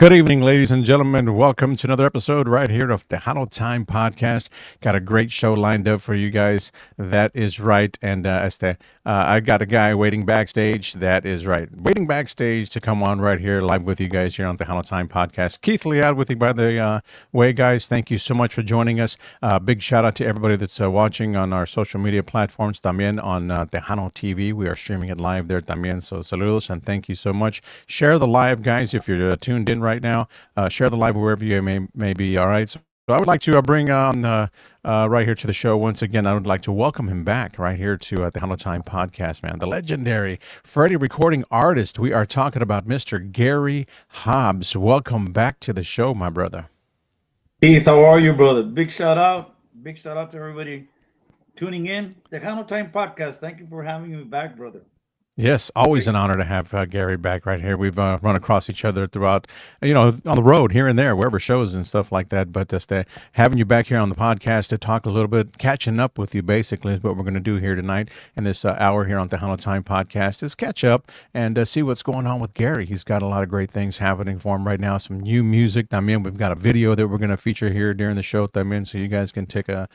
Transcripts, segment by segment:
Good evening, ladies and gentlemen. Welcome to another episode right here of the Tejano Time podcast. Got a great show lined up for you guys. That is right. And I got a guy waiting backstage. That is right. Waiting backstage to come on right here live with you guys here on the Tejano Time podcast. Keith Lead with you, by the way, guys. Thank you so much for joining us. Big shout out to everybody that's watching on our social media platforms. También on Tejano TV. We are streaming it live there también. So saludos and thank you so much. Share the live, guys, if you're tuned in right now. Share the live wherever you may be. All right. So I would like to bring on right here to the show once again. I would like to welcome him back right here to the Hello Time podcast, man. The legendary Freddie recording artist. We are talking about Mr. Gary Hobbs. Welcome back to the show, my brother. Keith, how are you, brother? Big shout out. Big shout out to everybody tuning in. The Hello Time podcast. Thank you for having me back, brother. Yes, always an honor to have Gary back right here. We've run across each other throughout, on the road here and there, wherever shows and stuff like that. But just having you back here on the podcast to talk a little bit, catching up with you basically is what we're going to do here tonight in this hour here on the Hello Time podcast is catch up and see what's going on with Gary. He's got a lot of great things happening for him right now. Some new music. I mean, we've got a video that we're going to feature here during the show. I mean, so you guys can take a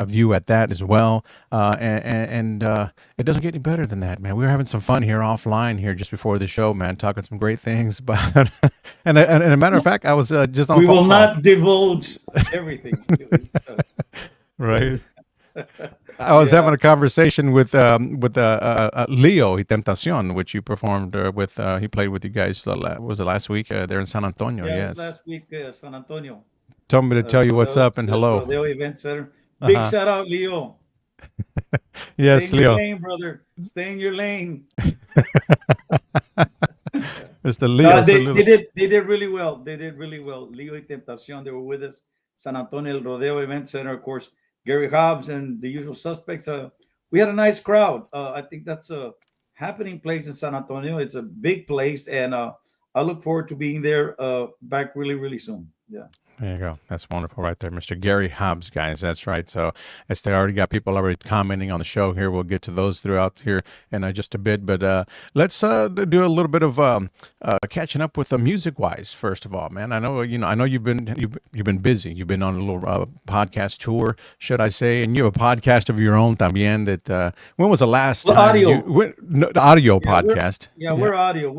view at that as well. And it doesn't get any better than that, man. We were having some fun here offline here just before the show, man, talking some great things. But and a matter of fact, I was just on. We will not divulge everything. Right. I was having a conversation with Leo y Tentacion, which you performed with. He played with you guys. Was it last week there in San Antonio? Yeah, yes. last week, San Antonio. Told me to tell you what's up and hello. Rodeo Event Center. Big shout out, Leo. Yes, Stay in Leo. your lane, brother. Stay in your lane. Mr. Leo. They did really well. They did really well. Leo y Tentacion, they were with us. San Antonio El Rodeo Event Center, of course. Gary Hobbs and the usual suspects. We had a nice crowd. I think that's a happening place in San Antonio. It's a big place, and I look forward to being there back really, really soon. Yeah. There you go. That's wonderful right there, Mr. Gary Hobbs, guys. That's right. So as they already got people already commenting on the show here. We'll get to those throughout here in just a bit. But let's do a little bit of catching up with the music-wise, first of all, man. I know you've been busy. You've been on a little podcast tour, should I say, and you have a podcast of your own también. That when was the last time? The audio podcast. We're audio.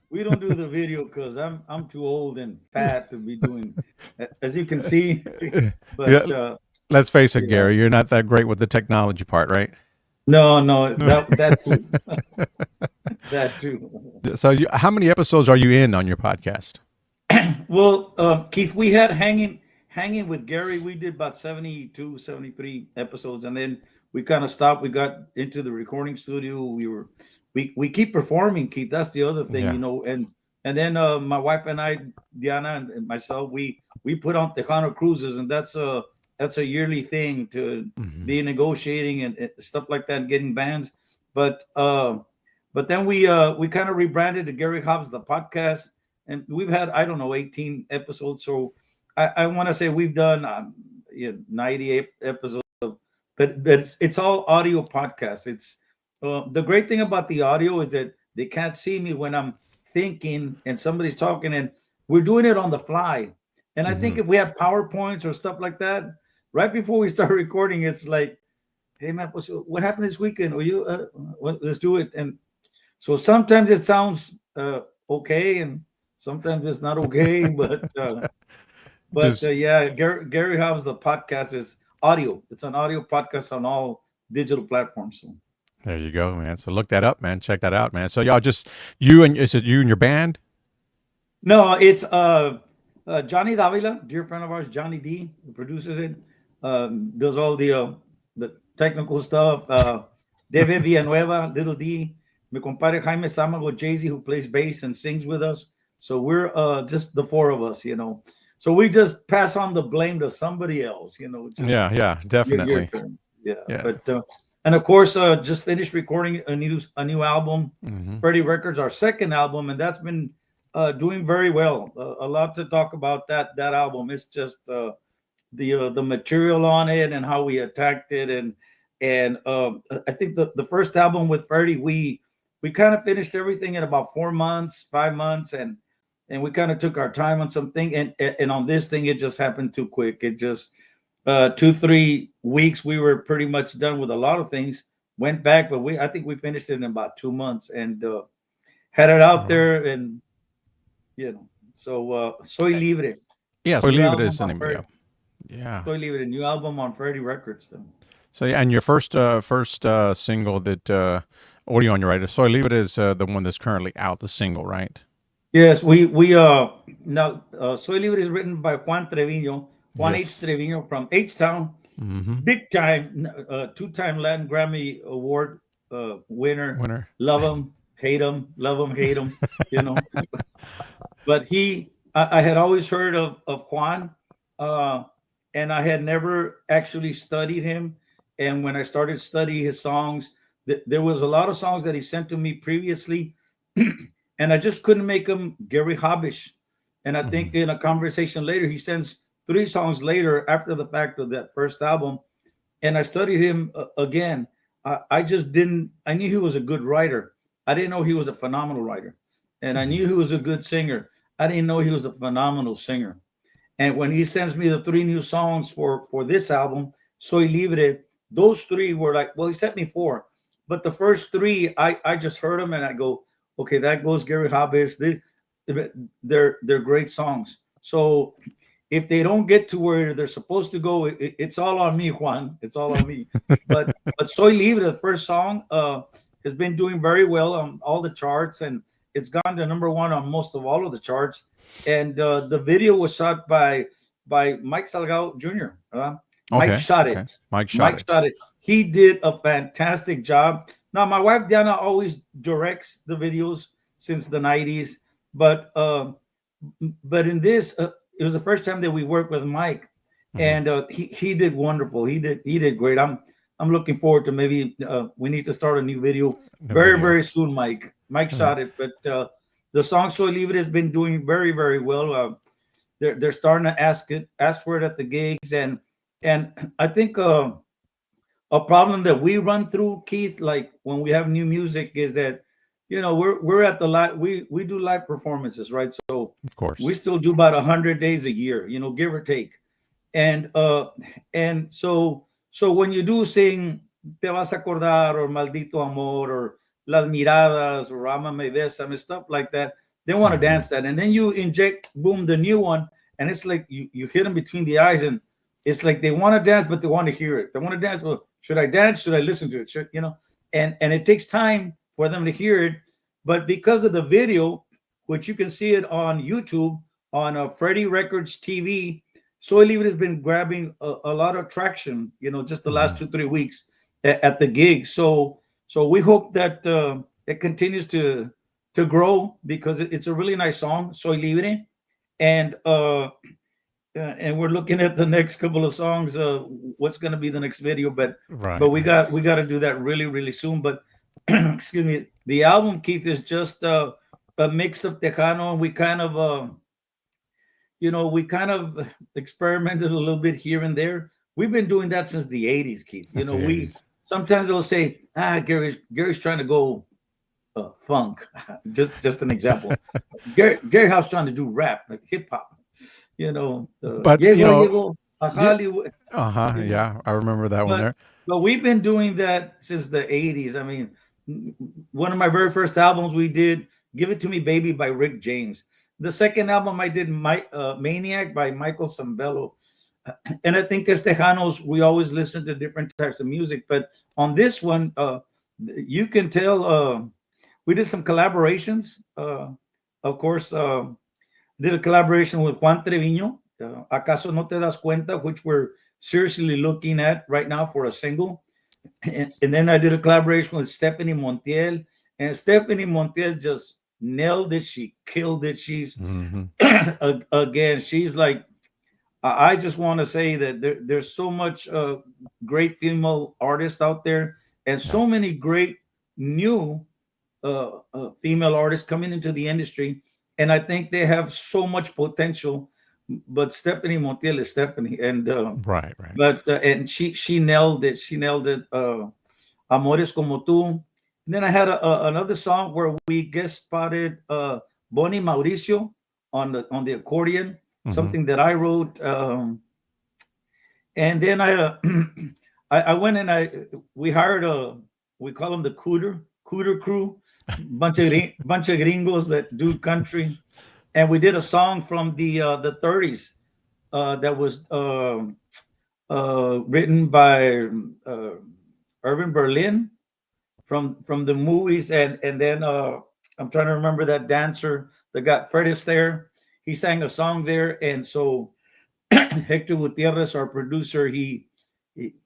We don't do the video because I'm too old and fat to be doing, as you can see. But let's face it, Gary, you're not that great with the technology part, right? No, that too. That too. So, how many episodes are you in on your podcast? Well, Keith, we had hanging with Gary. We did about 72, 73 episodes, and then we kind of stopped. We got into the recording studio. We keep performing, Keith. That's the other thing, and then my wife and I, Diana and myself, we put on Tejano cruises, and that's a yearly thing to be negotiating and stuff like that, and getting bands. But then we kind of rebranded to Gary Hobbs the podcast, and we've had 18 episodes. So I want to say we've done 98 episodes, but it's all audio podcasts. It's the great thing about the audio is that they can't see me when I'm thinking and somebody's talking, and we're doing it on the fly. And I think if we have PowerPoints or stuff like that, right before we start recording, it's like, hey, man, what happened this weekend? Let's do it. And so sometimes it sounds okay, and sometimes it's not okay. But Gary Hobbs, the podcast is audio. It's an audio podcast on all digital platforms. So. There you go, man. So look that up, man. Check that out, man. So y'all is it you and your band? No, it's Johnny Davila, dear friend of ours, Johnny D, who produces it, does all the technical stuff. Deve Villanueva, Little D, mi compadre Jaime Samago, Jay-Z, who plays bass and sings with us. So we're just the four of us, So we just pass on the blame to somebody else, Yeah, definitely. Yeah. But and of course, just finished recording a new album, Freddie Records, our second album, and that's been doing very well. A lot to talk about that album. It's just the material on it and how we attacked it, and I think the first album with Freddie, we kind of finished everything in about 4 months, 5 months, and and we kind of took our time on something, and on this thing it just happened too quick. It just 2 3 weeks we were pretty much done with a lot of things. Went back, but we I think we finished it in about 2 months and had it out Right. there, and so Soy Libre, Yeah, so new leave it album as the on name. Yeah. Freddie. Yeah. Soy Libre, new album on Freddie Records. So. So yeah, and your first single that what are you on your right? So I leave it as the one that's currently out, the single, right? Yes, we now Soy Libre is written by Juan Trevino, Juan H. Yes. Trevino from H Town, Mm-hmm. big time, two-time Latin Grammy Award winner. Winner. Love him, hate him, you know. But I had always heard of Juan, uh, and I had never actually studied him. And when I started studying his songs, there was a lot of songs that he sent to me previously, and I just couldn't make him Gary Hobbish. And I Mm-hmm. think in a conversation later, he sends 3 songs later after the fact of that first album, and I studied him again. I just didn't. I knew he was a good writer. I didn't know he was a phenomenal writer, and I Mm-hmm. knew he was a good singer. I didn't know he was a phenomenal singer. And when he sends me the 3 new songs for this album, Soy Libre, those 3 were like, well, he sent me 4, but the first 3, I just heard them and I go, okay, that goes Gary Hobbs. They're great songs. So if they don't get to where they're supposed to go, it's all on me, Juan. It's all on me. But Soy Libre, the first song, has been doing very well on all the charts, and it's gone to number 1 on most of all of the charts. And the video was shot by Mike Salgado Jr. Mike Okay. shot Okay. it. Mike shot Mike it. shot it. He did a fantastic job. Now my wife Diana always directs the videos since the '90s, but in this, it was the first time that we worked with Mike, Mm-hmm. and he did wonderful. He did great. I'm looking forward to maybe we need to start a new video The very video. very soon. Mike Uh, shot it, but the song "Soy Libre" has been doing very very well. They're starting to ask for it at the gigs, and I think a problem that we run through, Keith, like when we have new music, is that we're at the live we do live performances, right? So of we course. still do about 100 days a year, give or take. And so when you do sing Te vas a acordar or Maldito Amor or Las Miradas or Amame Besame, stuff like that, they want to Mm-hmm. dance that, and then you inject boom the new one, and it's like you hit them between the eyes, and it's like they want to dance but they want to hear it. They want to dance. Well, should I dance? Should I listen to it? And it takes time for them to hear it. But because of the video, which you can see it on YouTube on Freddie Records TV, Soy Libre has been grabbing a lot of traction, just the Mm-hmm. last 2 3 weeks at the gig. So we hope that it continues to grow, because it's a really nice song, Soy Libre, and we're looking at the next couple of songs. What's going to be the next video? But Right. we Right. got to do that really really soon. But excuse me, the album, Keith, is just a mix of Tejano, and we kind of experimented a little bit here and there. We've been doing that since the '80s, Keith. That's the We 80s. sometimes they'll say, Gary's trying to go funk, just an example. Gary House trying to do rap, like hip hop. But Llegó a yeah. Hollywood. Uh huh. You know, Yeah, I remember that one but there. but we've been doing that since the '80s. I mean, one of my very first albums we did, "Give It to Me, Baby" by Rick James. The second album I did, Maniac by Michael Sambello. And I think as Tejanos, we always listen to different types of music. But on this one, you can tell we did some collaborations. Of course, did a collaboration with Juan Trevino, "Acaso no te das cuenta," which we're seriously looking at right now for a single. And then I did a collaboration with Stephanie Montiel, and Stephanie Montiel just nailed it. She killed it. She's Mm-hmm. again, she's like, I just want to say that there's so much great female artists out there, and Yeah. so many great new female artists coming into the industry, and I think they have so much potential. But Stephanie Montiel is Stephanie, and Right. Right. and she nailed it. She nailed it. Amores como tú. And then I had another song where we guest spotted Bonnie Mauricio on the accordion, Mm-hmm. something that I wrote. And then I went and we hired we call them the cooter crew, bunch of gringos that do country, and we did a song from the 30s that was written by uh, Irving Berlin from the movies, and then I'm trying to remember that dancer that got Fred Astaire. He sang a song there, and so Hector Gutierrez, our producer, he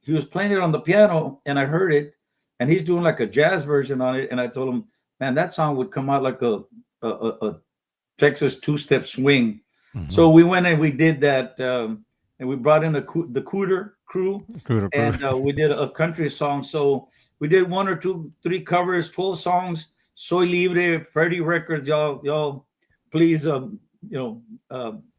was playing it on the piano, and I heard it, and he's doing like a jazz version on it, and I told him, man, that song would come out like a Texas two-step swing. Mm-hmm. So we went and we did that, and we brought in the Cooter crew, Cooter crew. and we did a country song. So we did one or two, three covers, 12 songs. Soy Libre, Freddie Records, y'all, please, you know,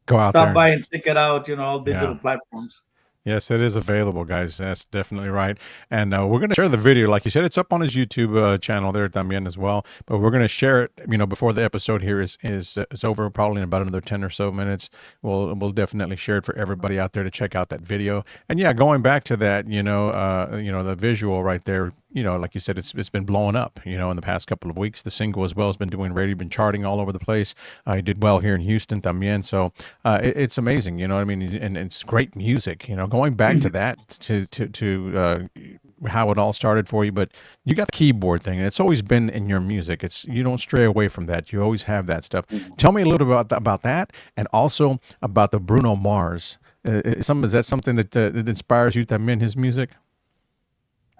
Go out stop there. by and check it out. All Yeah. digital platforms. Yes, it is available, guys. That's definitely right. And we're going to share the video. Like you said, it's up on his YouTube channel there también as well. But we're going to share it, before the episode here is over, probably in about another 10 or so minutes. We'll definitely share it for everybody out there to check out that video. And yeah, going back to that, the visual right there, like you said, it's been blowing up, in the past couple of weeks. The single as well has been doing radio, been charting all over the place. He did well here in Houston también. So it's amazing, you know what I mean? And it's great music, going back to that, to how it all started for you. But you got the keyboard thing, and it's always been in your music. You don't stray away from that. You always have that stuff. Tell me a little bit about that, and also about the Bruno Mars. Is that something that inspires you también, his music?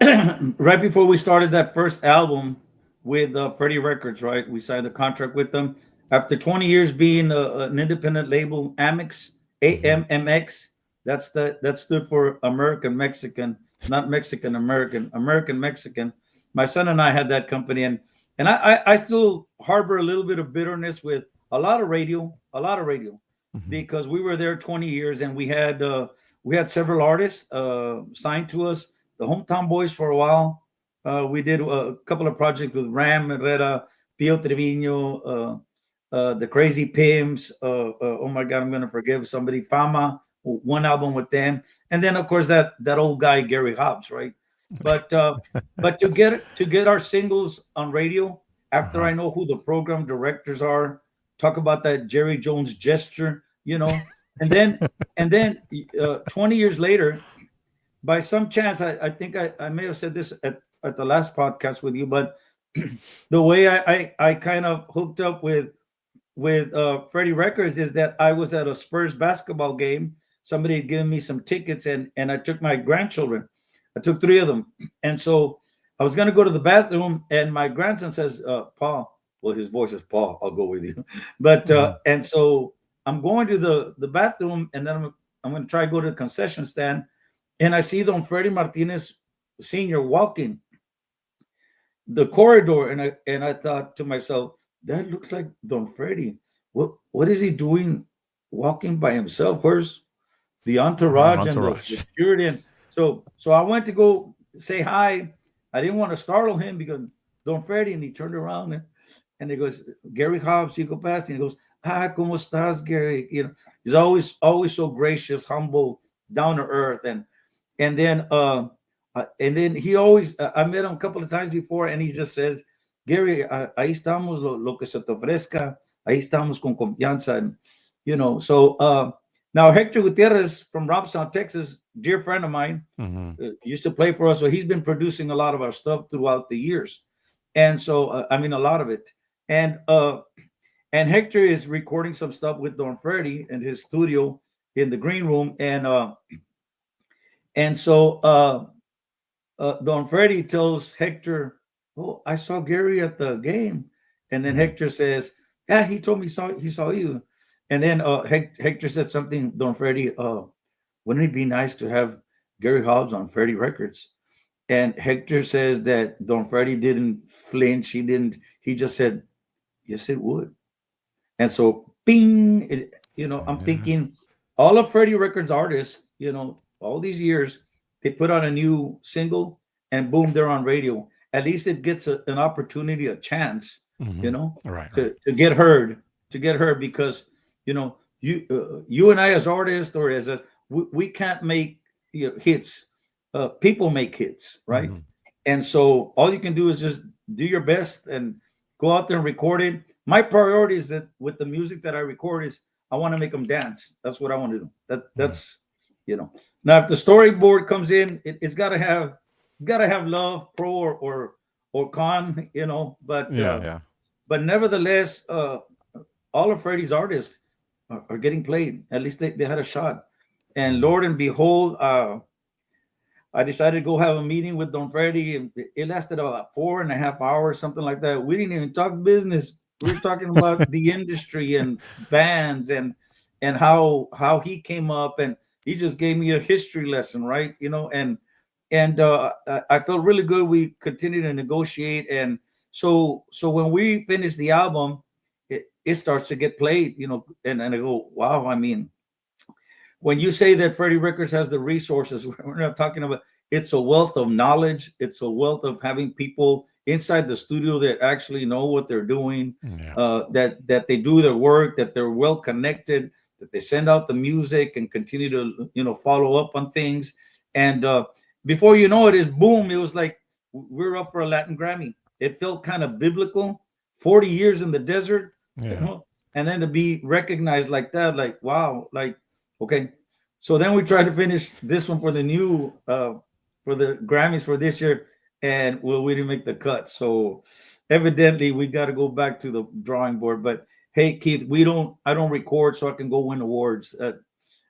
Right before we started that first album with Freddie Records, right? We signed a contract with them. After 20 years being an independent label, Amex, Mm-hmm. AMMX, that stood for American Mexican, not Mexican American, American Mexican. My son and I had that company, and I still harbor a little bit of bitterness with a lot of radio, Mm-hmm. because we were there 20 years and we had several artists signed to us, the Hometown Boys for a while. We did a couple of projects with Ram Herrera, Pio Trevino, the Crazy Pimps. Oh my God, I'm gonna forgive somebody. Fama, one album with them, and then of course that old guy Gary Hobbs, right? But but to get our singles on radio after Uh-huh. I know who the program directors are, talk about that Jerry Jones gesture, and then 20 years later, by some chance, I think I may have said this at the last podcast with you, but the way I kind of hooked up with Freddie Records is that I was at a Spurs basketball game. Somebody had given me some tickets, and I took my grandchildren. I took three of them, and so I was going to go to the bathroom, and my grandson says, "Paul." Well, his voice is Paul. I'll go with you, but Mhm. and so I'm going to the bathroom, and then I'm going to try to go to the concession stand, and I see Don Freddie Martinez Senior walking the corridor, and I thought to myself, that looks like Don Freddy. What is he doing walking by himself? Where's the entourage and the Entourage. security? And so I went to go say hi. I didn't want to startle him because Don Freddy, and he turned around and he goes, Gary Hobbs, he go past and he goes, ¿cómo estás, Gary? He's always so gracious, humble, down to earth, and then he always, I met him a couple of times before, and he just says, Gary, ahí estamos, lo que se te ofrezca, ahí estamos con confianza. And, so now Hector Gutierrez from Robstown, Texas, dear friend of mine, Hmm. used to play for us. So he's been producing a lot of our stuff throughout the years. And so, I mean, a lot of it. And Hector is recording some stuff with Don Freddy in his studio in the green room. And so Don Freddy tells Hector, "Oh, I saw Gary at the game," and then Hmm. Hector says, "Yeah, he told me he saw you." And then Hector said something. Don Freddy, wouldn't it be nice to have Gary Hobbs on Freddie Records? And Hector says that Don Freddy didn't flinch. He didn't. He just said, "Yes, it would." And so, bing, I'm Yeah. thinking all of Freddie Records artists, all these years, they put out a new single and boom, they're on radio. At least it gets an opportunity, a chance, you Hmm. know, Right. Right. to get heard, because you and I as artists or we can't make hits. People make hits, right? Hmm. And so all you can do is just do your best and go out there and record it. My priority is that with the music that I record is I want to make them dance. That's what I want to do. Yeah. That's you know. Now if the storyboard comes in, it's got to have love, pro or con, Yeah. Yeah. but nevertheless, all of Freddie's artists are getting played. At least they had a shot. And Hmm. Lord and behold, I decided to go have a meeting with Don Freddy. And it lasted about 4.5 hours, something like that. We didn't even talk business. We were talking about the industry and bands and how he came up, and he just gave me a history lesson, right? And I felt really good. We continued to negotiate, and so when we finished the album, it starts to get played, and I go, wow. I mean, when you say that Freddie Records has the resources, we're not talking about it's a wealth of knowledge. It's a wealth of having people inside the studio that actually know what they're doing, Yeah. that they do their work, that they're well connected, that they send out the music and continue to follow up on things. And before you know it, is boom! It was like we're up for a Latin Grammy. It felt kind of biblical. 40 years in the desert, Yeah. and then to be recognized like that, like wow, like okay. So then we tried to finish this one for the new for the Grammys for this year, and well, we didn't make the cut. So evidently we got to go back to the drawing board. But hey, Keith, I don't record so I can go win awards.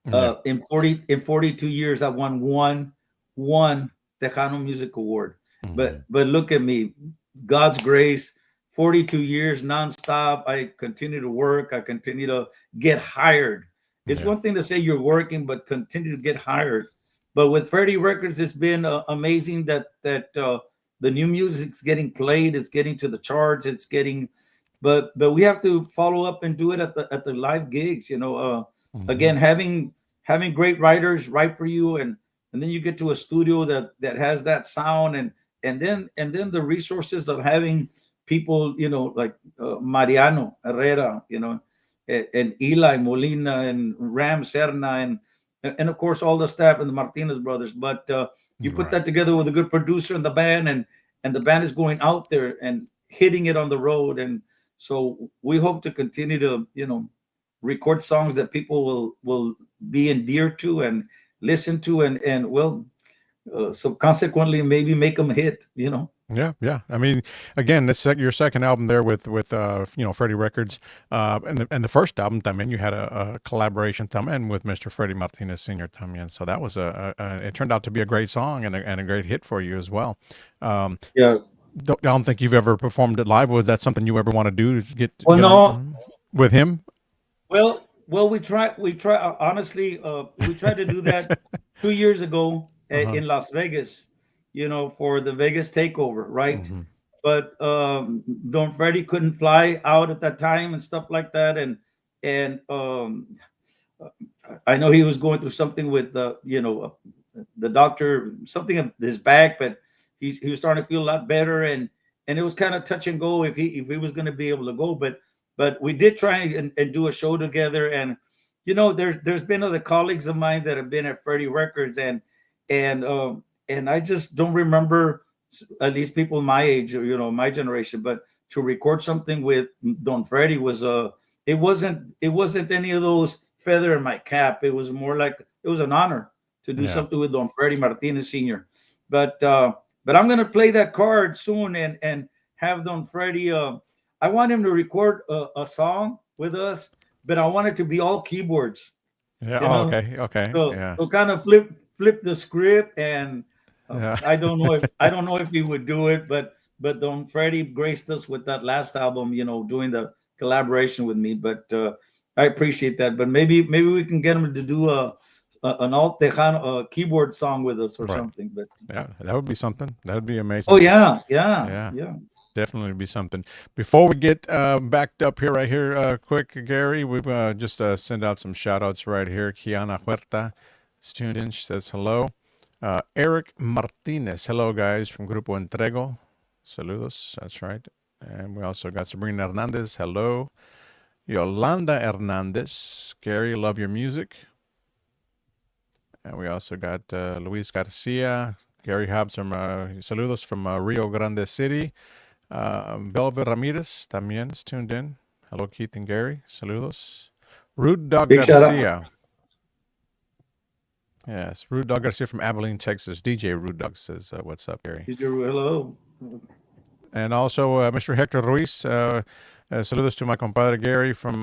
Yeah. In 42 years, I won one Tejano Music Award. Hmm. But look at me, God's grace. 42 years nonstop. I continue to work. I continue to get hired. It's Yeah. one thing to say you're working, but continue to get hired. But with Freddie Records, it's been amazing that the new music's getting played. It's getting to the charts. It's getting, but we have to follow up and do it at the live gigs. Hmm. Again, having great writers write for you, and then you get to a studio that has that sound, and then the resources of having people, like Mariano Herrera, and Eli Molina and Ram Serna, and of course all the staff and the Martinez brothers. But you put Right. that together with a good producer in the band, and the band is going out there and hitting it on the road. And so we hope to continue to record songs that people will be endeared to and listen to, and well, so consequently maybe make them hit. Yeah, yeah. I mean, again, this your second album there with Freddie Records, and the first album, también you had a collaboration también with Mr. Freddie Martinez Sr. también. So that was it turned out to be a great song and a great hit for you as well. Um, Yeah. I don't think you've ever performed it live. Was that something you ever want to do? To Well, get no. on with him? Well, we try honestly, we tried to do that 2 years ago Uh-huh. in Las Vegas, for the Vegas takeover, right? Hmm. But Don Freddie couldn't fly out at that time and stuff like that, and I know he was going through something with the doctor, something of his back, but he was starting to feel a lot better, and it was kind of touch and go if he was going to be able to go. But we did try and do a show together, and there's been other colleagues of mine that have been at Freddie Records, and I just don't remember, at least people my age, or my generation, but to record something with Don Freddie was it wasn't any of those feather in my cap. It was more like it was an honor to do Yeah. something with Don Freddie Martinez Sr. But I'm gonna play that card soon and have Don Freddie. I want him to record a song with us, but I want it to be all keyboards. Yeah. You Oh, know, okay. Okay. so Yeah. so kind of flip the script, and Yeah. I don't know if he would do it, but Don Freddie graced us with that last album, doing the collaboration with me. But I appreciate that. But maybe we can get him to do an alt Tejano keyboard song with us or Right. something. But Yeah. That would be something. That would be oh amazing. yeah, yeah, Yeah. yeah. Definitely be something. Before we get backed up here, right here, quick, Gary, we've just send out some shout outs right here. Kiana Huerta is tuned in. She says hello. Eric Martinez, hello, guys, from Grupo Entrego. Saludos. That's right. And we also got Sabrina Hernandez. Hello. Yolanda Hernandez. Gary, love your music. And we also got Luis Garcia. Gary Hobbs from saludos from Rio Grande City. Belva Ramirez también is tuned in. Hello, Keith and Gary. Saludos. Rude Dog Big shout out. Garcia. Yes, Rude Dog Garcia from Abilene, Texas. DJ Rude Dog says, what's up, Gary? Hello. And also Mr. Hector Ruiz. Saludos to my compadre Gary from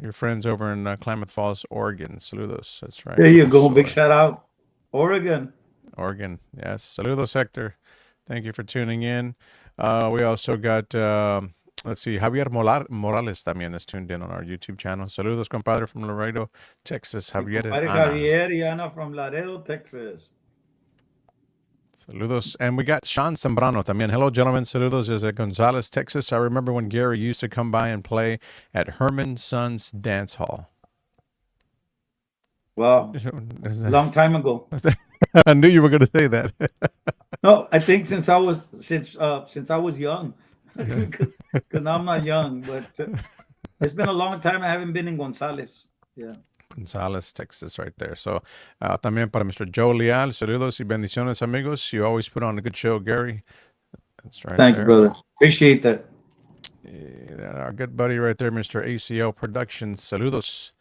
your friends over in Klamath Falls, Oregon. Saludos. That's right. There you go. Big shout out. Oregon. Yes. Saludos, Hector. Thank you for tuning in. We also got, let's see, Javier Morales también is tuned in on our YouTube channel. Saludos, compadre, from Laredo, Texas. Javier and Ana. Javier y Ana from Laredo, Texas. Saludos. And we got Sean Zambrano también. Hello, gentlemen. Saludos desde Gonzales, Texas. I remember when Gary used to come by and play at Herman Son's Dance Hall. Wow. Long time ago. I knew you were going to say that. No, I think since I was young, because now I'm not young, but it's been a long time. I haven't been in Gonzales. Yeah. Gonzales, Texas, right there. So, también para Mr. Joe Leal, saludos y bendiciones, amigos. You always put on a good show, Gary. That's right. Thank you, brother. Appreciate that. Yeah, our good buddy right there, Mr. ACL Productions, saludos.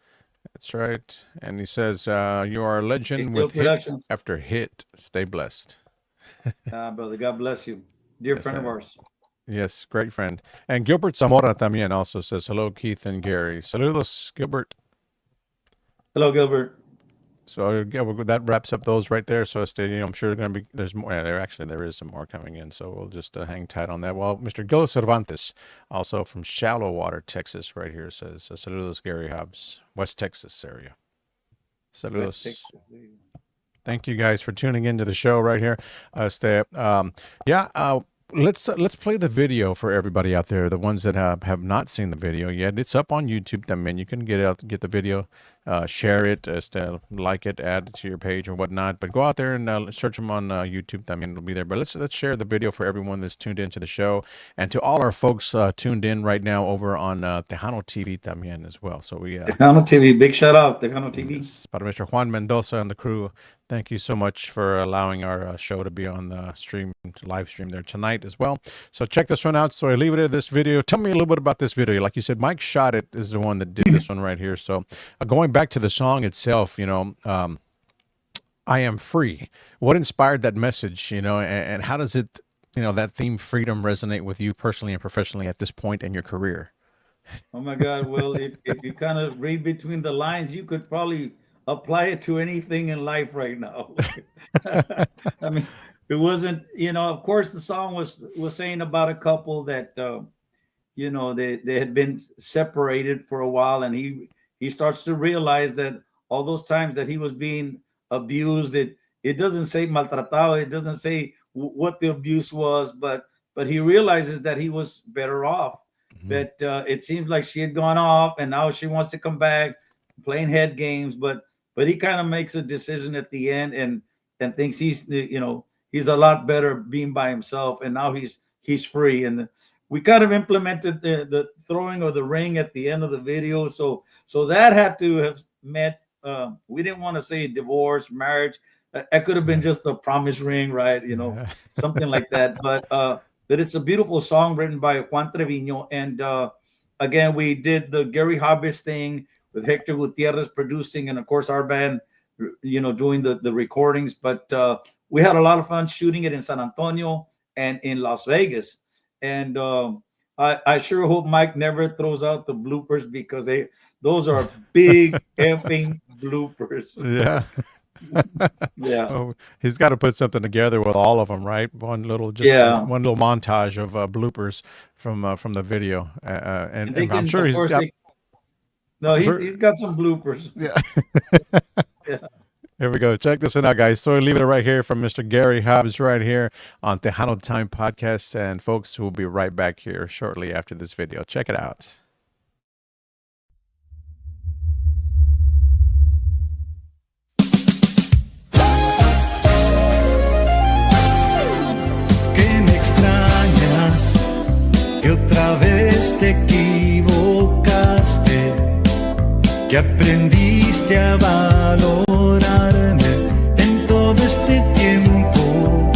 That's right. And he says, you are a legend ACL with Productions. hit after hit. Stay blessed. Brother, God bless you. Dear friend of ours. Yes, great friend. And Gilbert Zamora también also says, hello, Keith and Gary. Saludos, Gilbert. Hello, Gilbert. So yeah, that wraps up those right there. So I'm sure going to be there's more. There is some more coming in. So we'll just hang tight on that. Well, Mr. Gil Cervantes, also from Shallow Water, Texas, right here says saludos, Gary Hobbs, West Texas area. Saludos. West Texas. Thank you guys for tuning into the show right here. Let's play the video for everybody out there, the ones that have not seen the video yet. It's up on YouTube. You can get the video, share it, like it, add it to your page or whatnot. But go out there and search them on YouTube. It'll be there. But let's share the video for everyone that's tuned into the show, and to all our folks tuned in right now over on Tejano TV también as well. So we Tejano TV, big shout out Tejano TV. Yes, para Mr. Juan Mendoza and the crew. Thank you so much for allowing our show to be on the live stream there tonight as well. So check this one out. So I leave it at this video. Tell me a little bit about this video. Like you said, Mike Shot It is the one that did this one right here. So going back to the song itself, I am free. What inspired that message, and how does it, that theme freedom resonate with you personally and professionally at this point in your career? Oh my God. Well, if you kind of read between the lines, you could probably apply it to anything in life right now. I mean, it wasn't, of course the song was saying about a couple that, they had been separated for a while, and he starts to realize that all those times that he was being abused, it doesn't say maltratado, it doesn't say what the abuse was, but he realizes that he was better off. Mm-hmm. That it seems like she had gone off and now she wants to come back playing head games, but he kind of makes a decision at the end and thinks he's a lot better being by himself, and now he's free. And we kind of implemented the throwing of the ring at the end of the video, so that had to have meant we didn't want to say divorce, marriage. That could have been just a promise ring, right? Something like that. But it's a beautiful song written by Juan Trevino, and again, we did the Gary Hobbs thing with Hector Gutierrez producing, and of course our band, doing the recordings. But we had a lot of fun shooting it in San Antonio and in Las Vegas. And I sure hope Mike never throws out the bloopers, because those are big effing bloopers. Yeah. Yeah. Oh, he's got to put something together with all of them, right? One little montage of bloopers from the video, and I'm sure he's got. He's got some bloopers. Yeah. Yeah. Here we go. Check this out, guys. So we leave it right here from Mr. Gary Hobbs right here on Tejano Time Podcast. And folks, we'll be right back here shortly after this video. Check it out. Que me extrañas, que otra vez te equivocaste. que aprendiste a valorarme en todo este tiempo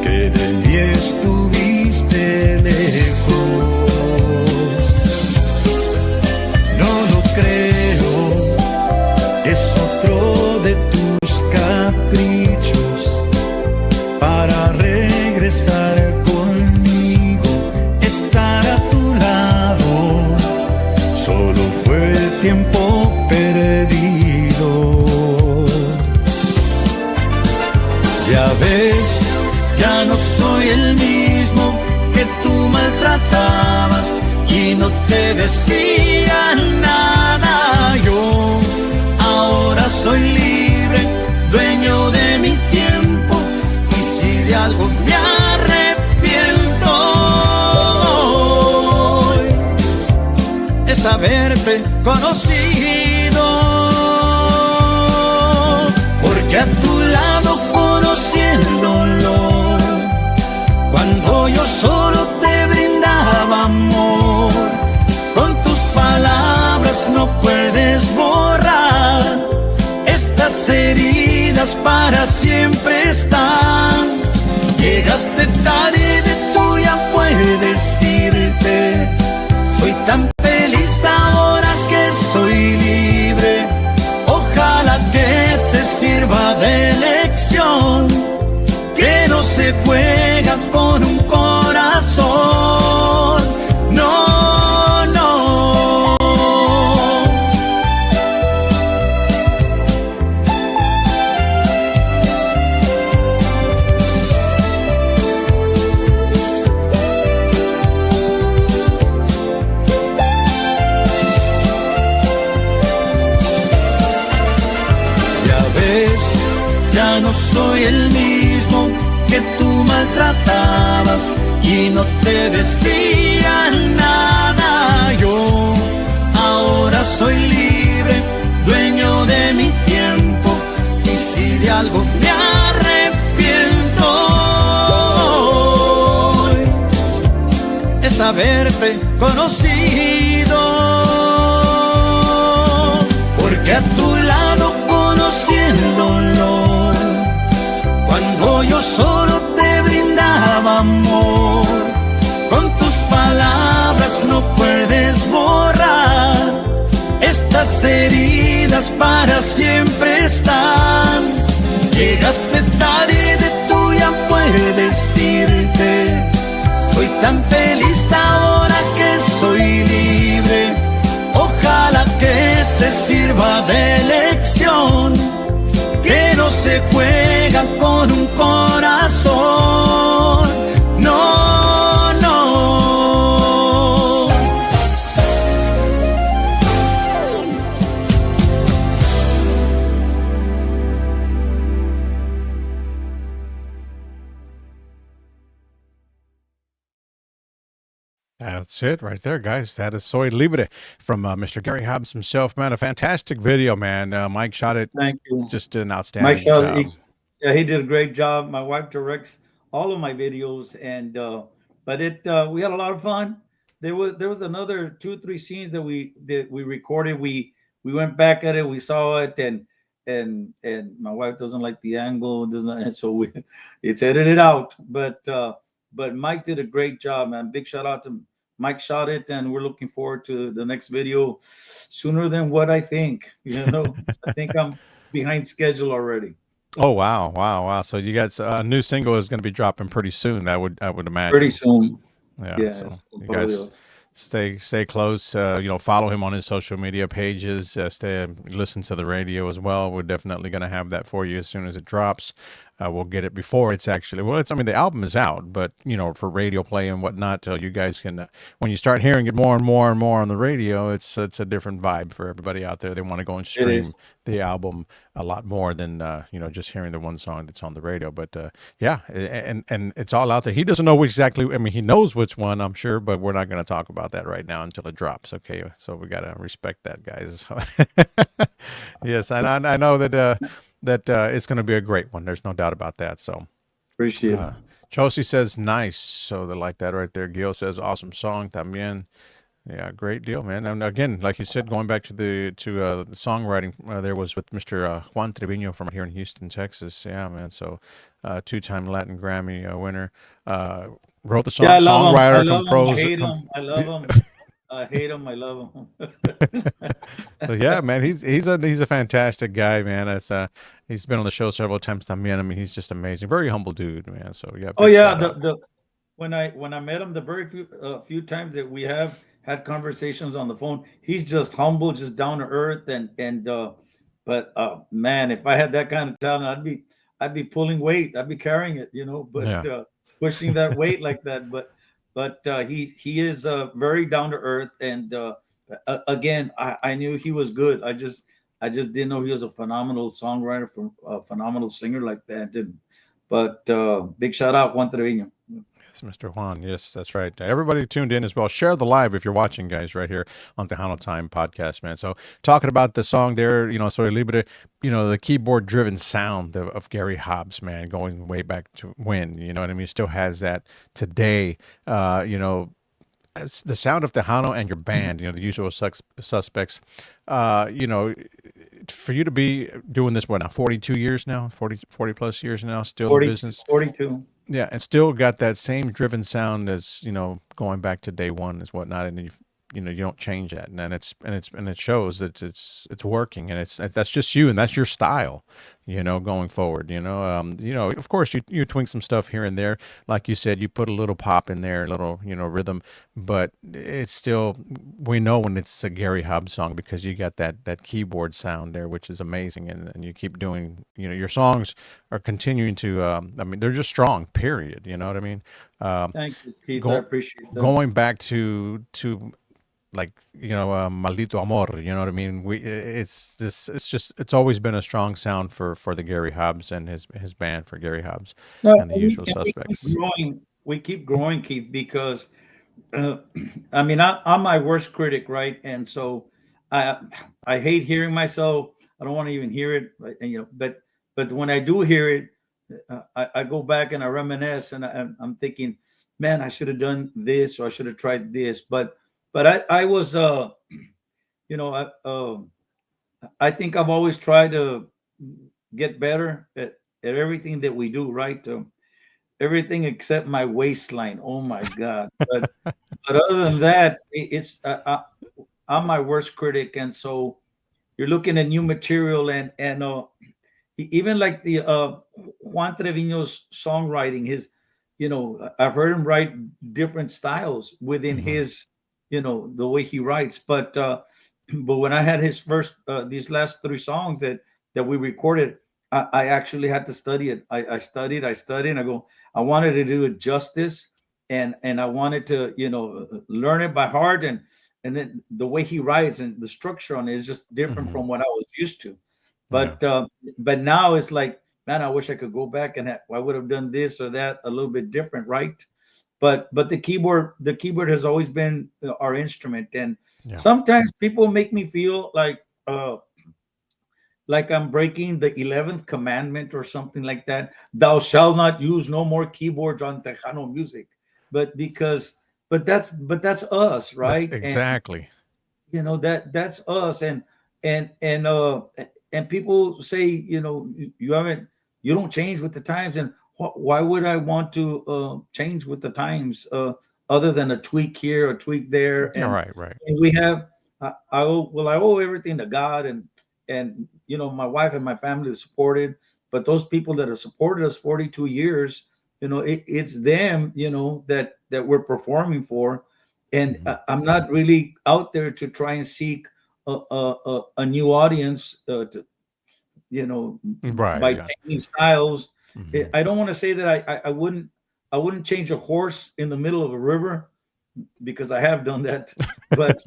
que de mí estuviste lejos. No lo creo, es otro de tus caprichos para regresar conmigo, estar a tu lado. Solo fue tiempo perdido. Ya ves, ya no soy el mismo que tú maltratabas y no te decía nada. Yo ahora soy libre, dueño de mi tiempo, y si de algo me arrepiento hoy, es haberte conocido, porque a tu lado conocí el dolor, cuando yo solo te brindaba amor. Con tus palabras no puedes borrar estas heridas, para siempre están. Llegaste tarde, tú ya puedes irte. Soy tan feliz ahora que soy libre. Ojalá que te sirva de lección, que no se juega con un corazón. No, no. Ya ves, ya no soy el mismo que tú maltratabas y no te decía nada. Yo ahora soy libre, dueño de mi tiempo, y si de algo me arrepiento hoy, es haberte conocido, porque a tu lado conocí el dolor, cuando yo solo te brindaba amor. Con tus palabras no puedes borrar estas heridas, para siempre están. Llegaste tarde, tú ya puedes irte. Soy tan feliz ahora que soy libre. Ojalá que te sirva de lección, que no se juega con un corazón. No, no. That's it right there, guys. That is Soy Libre from Mr. Gary Hobbs himself, man. A fantastic video, man. Mike shot it. Thank you. Just an Mike outstanding Shell, job. yeah, he did a great job. My wife directs all of my videos, and but we had a lot of fun. There was another 2 or 3 scenes that we recorded. We went back at it, we saw it, and my wife doesn't like the angle, doesn't, and so it's edited out. But Mike did a great job, man. Big shout out to Mike. Shot it, and we're looking forward to the next video sooner than what I think. I think I'm behind schedule already. Oh wow! So you guys, a new single is going to be dropping pretty soon. I would imagine. Pretty soon. Yeah. So Yes. you guys stay close. Follow him on his social media pages. Listen to the radio as well. We're definitely going to have that for you as soon as it drops. We'll get it before it's actually, the album is out, but for radio play and whatnot, you guys can, when you start hearing it more and more and more on the radio, it's a different vibe for everybody out there. They want to go and stream the album a lot more than just hearing the one song that's on the radio. But yeah, and it's all out there. He doesn't know exactly. I mean, he knows which one, I'm sure, but we're not going to talk about that right now until it drops. Okay, so we got to respect that, guys. Yes, and I know that it's going to be a great one. There's no doubt about that. So Appreciate it. Chelsea says nice, so they like that right there. Gil says awesome song también. Yeah, great deal, man. And again, like you said, going back to the songwriting, there was with Mr. Juan Trevino from here in Houston, Texas. Yeah, man. So, two-time Latin Grammy winner. Uh, wrote the Yeah, song, I love him. I songwriter, love him. I composed. hate him. I love him. I hate him. I love him. So yeah, man, he's a fantastic guy, man. That's he's been on the show several times. También. I mean, he's just amazing. Very humble dude, man. So yeah, Oh big yeah, shout out. the when I met him, the very few times that we have had conversations on the phone, he's just humble, just down to earth, and but man, if I had that kind of talent, I'd be pulling weight, I'd be carrying it, but Yeah. pushing that weight like that. But he is very down to earth, and again, I knew he was good. I just didn't know he was a phenomenal songwriter, from a phenomenal singer like that. But big shout out Juan Trevino. Yes, Mr. Juan. Yes, that's right. Everybody tuned in as well. Share the live if you're watching, guys, right here on Tejano Time podcast, man. So talking about the song there, Soy Libre, the keyboard-driven sound of Gary Hobbs, man, going way back to when, you know what I mean? Still has that today. It's the sound of Tejano and your band, the usual suspects. Uh, you know, for you to be doing this, what now, 42 years now, 40 plus years now, still in 40, business. 42. Yeah, and still got that same driven sound as going back to day one is whatnot, and you don't change that, and then it shows that it's working, and that's just you, and that's your style, going forward. Of course you twink some stuff here and there, like you said, you put a little pop in there, a little rhythm, but it's still we know when it's a Gary Hobbs song because you got that keyboard sound there, which is amazing, and you keep doing. Your songs are continuing to. I mean, they're just strong. Period. You know what I mean? Um, Thank you, Keith. I go, appreciate that. going back to like maldito amor, you know what I mean, it's always been a strong sound for the Gary Hobbs and his band, for Gary Hobbs No, and the usual and we keep suspects. growing. We keep growing, Keith, because uh, I mean, I'm my worst critic, right? And so I I hate hearing myself. I don't want to even hear it, but when I do hear it, I go back and I reminisce, and I'm thinking, man, I should have done this, or I should have tried this. But I was you know I think I've always tried to get better at everything that we do, right? Everything except my waistline. Oh my God! But other than that, it's I'm my worst critic, and so you're looking at new material, and even like the Juan Trevino's songwriting, I've heard him write different styles within Hmm. his, the way he writes. But when I had his first these last three songs that we recorded, I actually had to study it. I studied, and I wanted to do it justice, and I wanted to, learn it by heart, and then the way he writes and the structure on it is just different Hmm. from what I was used to. Yeah. But now it's like, man, I wish I could go back and I would have done this or that a little bit different, right? But the keyboard has always been our instrument, and Yeah. sometimes people make me feel like I'm breaking the 11th commandment or something like that. Thou shalt not use no more keyboards on Tejano music, but that's us, That's right? And exactly. that's us, and people say, you haven't, you don't change with the times, and why would I want to change with the times, other than a tweak here, a tweak there, Yeah, and, right, right. and we have I owe everything to God, and my wife and my family is supported, but those people that have supported us 42 years, it's them, that we're performing for, and Hmm. I'm not really out there to try and seek a new audience, you know, Right. by Yeah. changing styles. Hmm. I don't want to say that I wouldn't change a horse in the middle of a river, because I have done that, but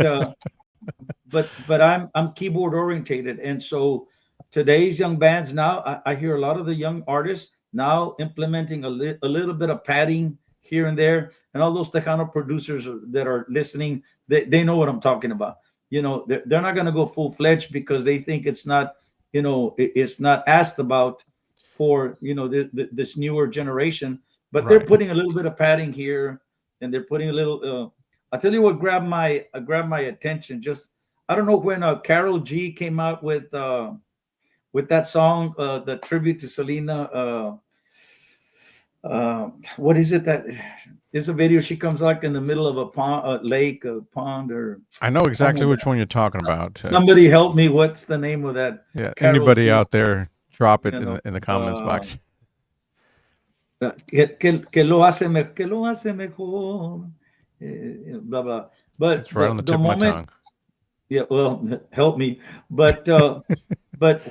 I'm keyboard orientated, and so today's young bands now, I hear a lot of the young artists now implementing a little bit of padding here and there, and all those Tejano producers that are listening, they know what I'm talking about. They're not going to go full fledged because they think it's not, it's not asked about for, this newer generation, but they're Right. putting a little bit of padding here, and they're putting a little I tell you what grabbed my attention. Just I don't know when Carol G came out with that song, the tribute to Selena. What is it that? It's a video. She comes like in the middle of a pond, a lake, a pond, or I know oh exactly my which God. one you're talking about. Somebody help me. What's the name of that? Yeah, Carol anybody G. out there, drop it You know, in the comments box. que lo hace mejor. Blah blah. But It's right on the the tip of my moment, tongue. yeah, well, help me. But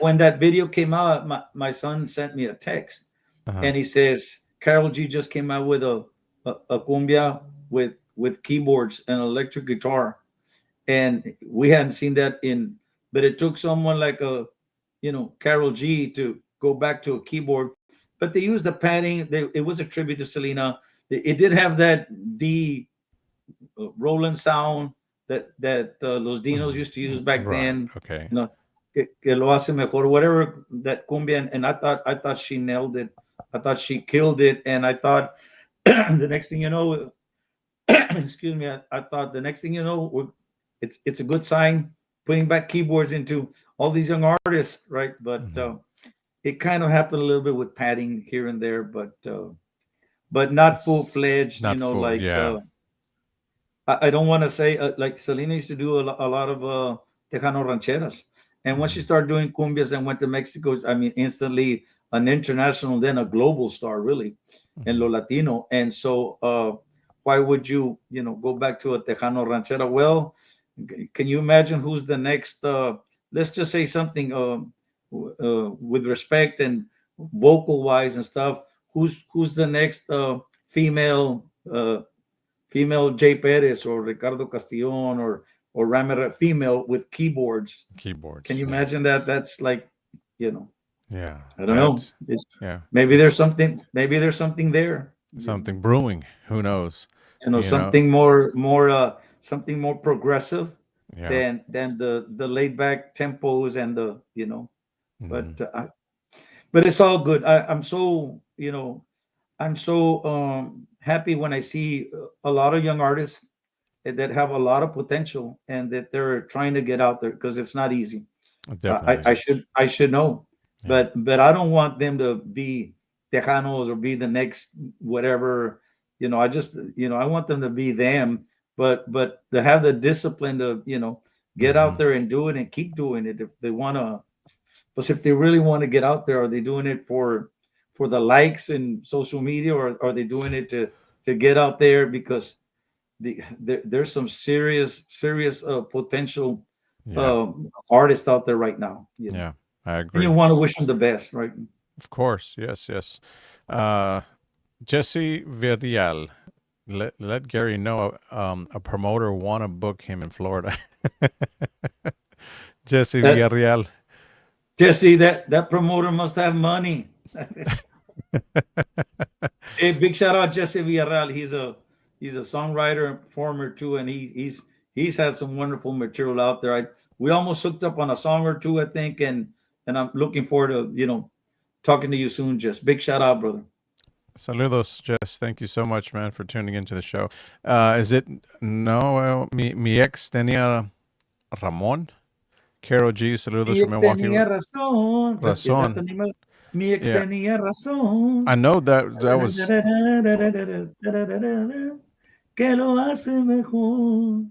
when that video came out, my son sent me a text, Uh-huh. and he says Carol G just came out with a cumbia with keyboards and electric guitar, and we hadn't seen that in. But it took someone like Carol G to go back to a keyboard, but they used the padding. It was a tribute to Selena. It did have that D Roland sound that Los Dinos used to use back Right. then. Okay. You know, que lo hace mejor, whatever that cumbia, and I thought she nailed it. I thought she killed it, and I thought the next thing you know, excuse me, I thought the next thing you know, it's a good sign putting back keyboards into all these young artists, right? But it kind of happened a little bit with padding here and there, but not full It's fledged. not full. Like Yeah. I don't want to say like Selena used to do a lot of Tejano rancheras, and when she started doing cumbias and went to Mexico, I mean, instantly an international, then a global star, really, in lo Latino. And so, why would you go back to a Tejano ranchera? Well, can you imagine who's the next? Let's just say something with respect and vocal wise and stuff. Who's the next female Jay Perez or Ricardo Castillon or Ramírez female with keyboards? Can Keyboards. you Yeah. imagine that? That's like, you know, Yeah. I don't know. That's yeah. Maybe there's It's something. Maybe there's something there. something brewing. Who knows? You know. Something more progressive Yeah. than the laid back tempos and Mhm. but but it's all good. I'm so happy when I see a lot of young artists that have a lot of potential and that they're trying to get out there because it's not easy. It I, definitely I isn't. should I should know, Yeah. but I don't want them to be Tejanos or be the next whatever. I want them to be them, but to have the discipline to get out Mhm. there and do it and keep doing it if they want to. But if they really want to get out there, are they doing it for the likes in social media, or are they doing it to get out there because there's some serious potential Yeah. artists out there right now, Yeah. I and you agree. want to wish them the best, right? Of course. Yes. Yes. Uh, Jesse Villarreal. Let Gary know a promoter want to book him in Florida. Jesse That Villarreal. Jesse, that promoter must have money. Hey, big shout out Jesse Villarreal. He's a songwriter and performer too, and he's had some wonderful material out there. We almost hooked up on a song or two, I think, and I'm looking forward to talking to you soon. Just big shout out, brother. Saludos, Jess. Thank you so much, man, for tuning into the show. Is it no? Mi ex tenía Ramon. Carol G. Saludos Mi from ex Milwaukee. tenía razón. Is that the Razón. name of it? Mi ex Yeah, tenía razón. I know that was. Que lo hace mejor.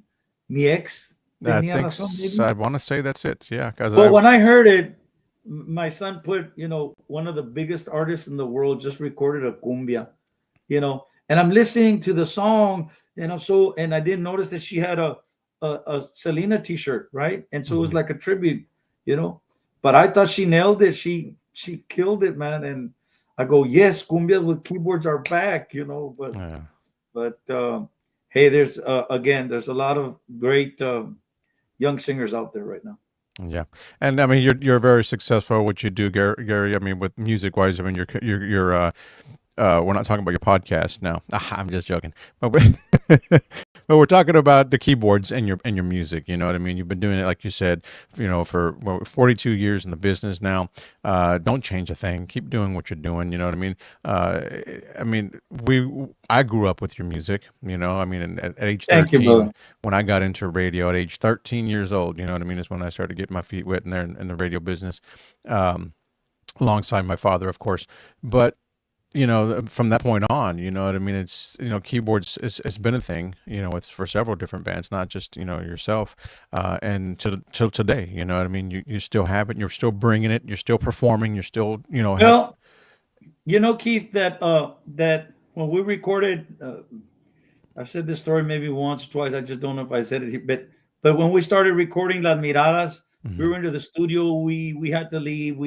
Mi ex I tenía think razón, baby. I want to say that's it. Yeah, because Well, when I heard it, my son put, one of the biggest artists in the world just recorded a cumbia, and I'm listening to the song, and I didn't notice that she had a Selena t-shirt, right? And so it was like a tribute, but I thought she nailed it. She killed it, man. And I go, yes, cumbia with keyboards are back, yeah. but hey, there's a lot of great young singers out there right now. Yeah, and I mean you're very successful at what you do, Gary. I mean with music wise, I mean you're we're not talking about your podcast now. I'm just joking, but But we're talking about the keyboards and your music. You know what I mean? You've been doing it, like you said, for 42 years in the business now. Don't change a thing. Keep doing what you're doing. You know what I mean? I mean, I grew up with your music. You know, I mean, at age Thank you, 13, brother. when I got into radio at age 13 years old, you know what I mean, is when I started getting my feet wet in there in the radio business, alongside my father, of course. But from that point on, you know what I mean? It's, keyboards it's been a thing, it's for several different bands, not just, yourself, and till today, you know what I mean? You still have it, you're still bringing it, you're still performing, you're still, Well, Keith, that when we recorded, I've said this story maybe once or twice. I just don't know if I said it here, but when we started recording Las Miradas, we Mhm. were into the studio. We had to leave.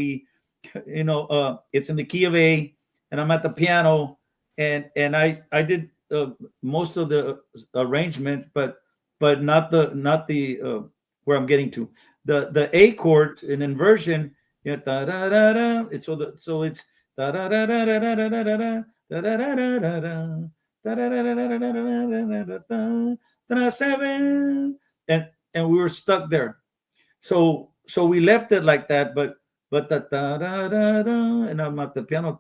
It's in the key of A, and I'm at the piano, and I did most of the arrangement, but not the where I'm getting to the A chord in inversion. Yeah, da, da, da, da. It's da, da, da, da, da, da, da, da, da, da, da, da, da, da, da. Seven, and we were stuck there. So we left it like that, but and I'm at the piano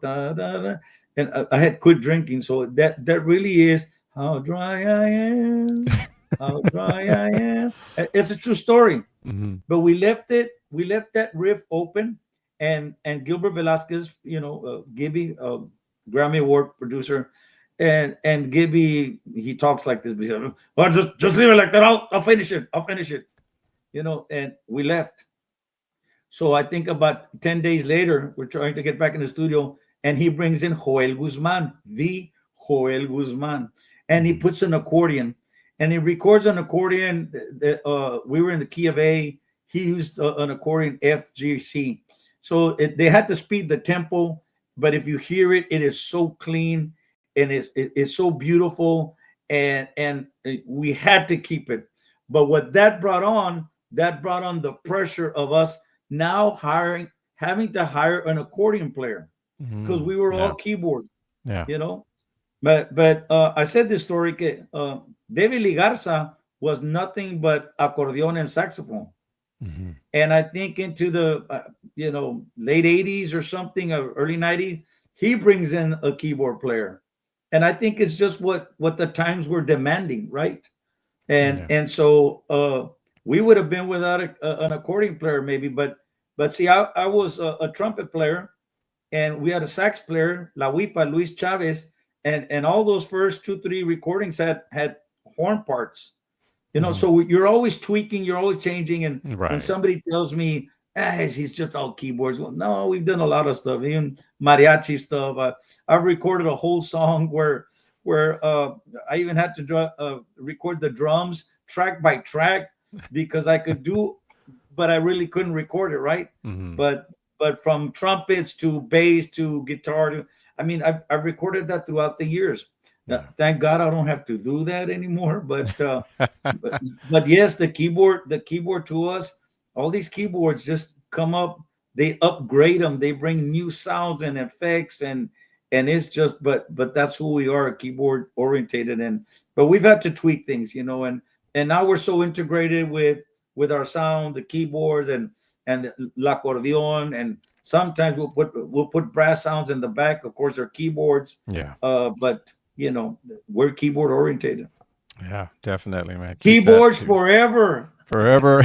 and I had quit drinking. So that really is how dry I am, how dry I am. It's a true story. Mhm. But we left that riff open, and Gilbert Velasquez, Gibby, Grammy Award producer, and Gibby, he talks like this. He said, well, just leave it like that. I'll finish it. I'll finish it. And we left. So I think about 10 days later, we're trying to get back in the studio, and he brings in Joel Guzman, the Joel Guzman, and he Mhm. puts an accordion, and he records an accordion. We were in the key of A. He used an accordion FGC. So they had to speed the tempo, but if you hear it, it is so clean, and it's so beautiful, and we had to keep it. But what that brought on the pressure of us now having to hire an accordion player, because Mhm. we were all Yeah. keyboard, Yeah. you know. But I said this story. David Ligarza was nothing but accordion and saxophone, Mhm. and I think into the late '80s or something, or early '90s, he brings in a keyboard player, and I think it's just what the times were demanding, right? and Yeah. and so we would have been without an accordion player maybe, but see, I was a trumpet player, and we had a sax player, La Huipa, Luis Chavez, and all those first 2 3 recordings had horn parts. Mhm. So you're always tweaking, you're always changing. And when Right. somebody tells me, he's just all keyboards, well, no, we've done a lot of stuff, even mariachi stuff. I've recorded a whole song where I even had to record the drums track by track, because I could do, but I really couldn't record it right. Mhm. But from trumpets to bass to guitar to, I mean, I've recorded that throughout the years. Yeah. Thank God I don't have to do that anymore. But but yes, the keyboard to us, all these keyboards just come up, they upgrade them, they bring new sounds and effects, and it's just, but that's who we are, keyboard orientated. And but we've had to tweak things, and now we're so integrated with our sound, the keyboards, and the l'accordion, and sometimes we'll put brass sounds in the back. Of course, they're keyboards, Yeah. but we're keyboard orientated. Yeah, definitely, man. Keep that Keyboards forever. forever.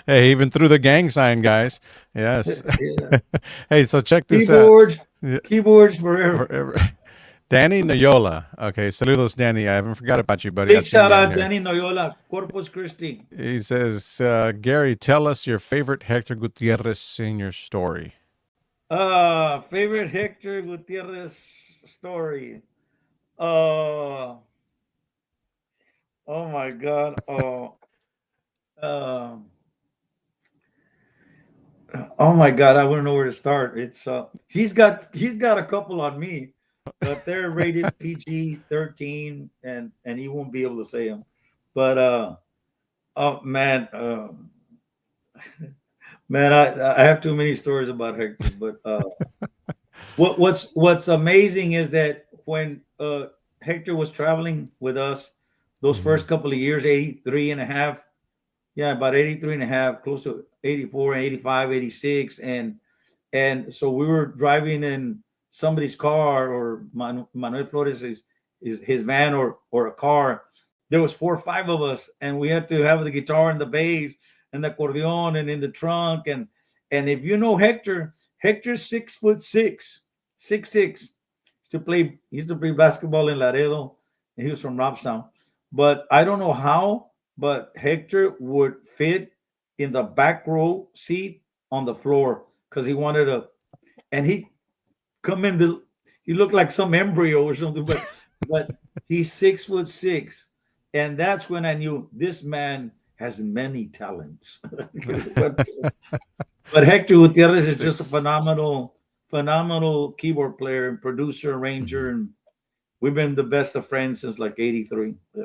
Hey, even through the gang sign, guys. Yes. Yeah. Hey, so check this out. Keyboards, Yeah, keyboards forever. forever. Danny Noyola. Okay, saludos, Danny. I haven't forgot about you, buddy. I Big see shout you in out, here. Danny Noyola, Corpus Christi. He says, Gary, tell us your favorite Hector Gutierrez Sr. story. Favorite Hector Gutierrez story. Uh, oh my God. Uh, oh my God. I wouldn't know where to start. It's he's got a couple on me, but they're rated PG-13, and he won't be able to say them. But oh man, man, I have too many stories about Hector. But what's amazing is that when Hector was traveling with us, those Mhm. first couple of years, 83 and a half. Yeah, about 83 and a half, close to 84, 85, 86. And so we were driving in somebody's car or Manuel Flores is his van or a car. There was 4 or 5 of us, and we had to have the guitar and the bass and the accordion and in the trunk. And if you know Hector, Hector's 6'6", 6'6". He used to play basketball in Laredo, and he was from Robstown. But I don't know how, but Hector would fit in the back row seat on the floor because he wanted to, and he come in the, he looked like some embryo or something, but he's 6'6", and that's when I knew this man has many talents. but but Hector Gutierrez is just a Six. phenomenal keyboard player and producer, arranger, Mhm. and we've been the best of friends since like '83. Yeah.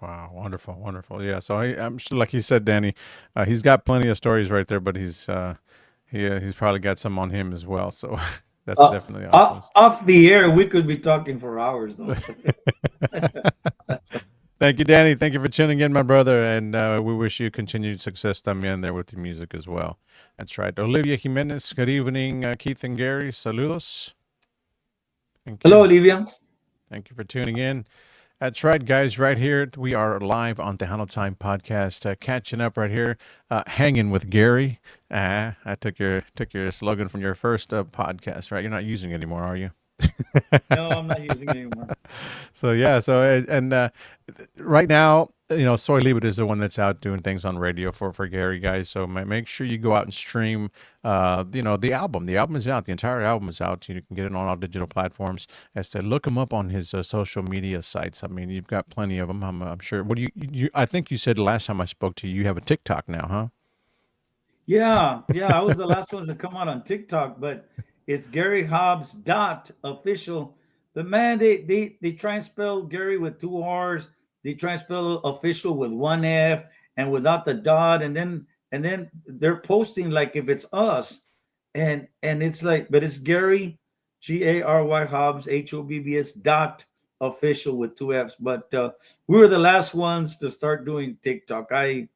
Wow, wonderful, wonderful. Yeah, so I'm sure, like you said, Danny, he's got plenty of stories right there, but he's probably got some on him as well. So that's definitely awesome. Off the air, we could be talking for hours, though. Thank you, Danny. Thank you for tuning in, my brother, and we wish you continued success también there with your music as well. That's right. Olivia Jimenez, good evening, Keith and Gary. Saludos. Thank Hello, you. Olivia. Thank you for tuning in. That's right, guys. Right here, we are live on Tejano Time Podcast, catching up right here, hanging with Gary. I took your slogan from your first podcast, right? You're not using it anymore, are you? No, I'm not using it anymore. So yeah, right now, Soy Libre is the one that's out doing things on radio for Gary, guys. So make sure you go out and stream, the album. The album is out. The entire album is out. You can get it on all digital platforms. As to look him up on his social media sites. I mean, you've got plenty of them. I'm sure. What do you? I think you said last time I spoke to you, you have a TikTok now, huh? Yeah, I was the last one to come out on TikTok, but it's Gary Hobbs dot official. But man, they try and spell Gary with 2 R's. They try and spell official with 1 F and without the dot, and then they're posting like if it's us, and it's like, but it's Gary, Gary Hobbs Hobbs dot official with 2 F's. But we were the last ones to start doing TikTok. I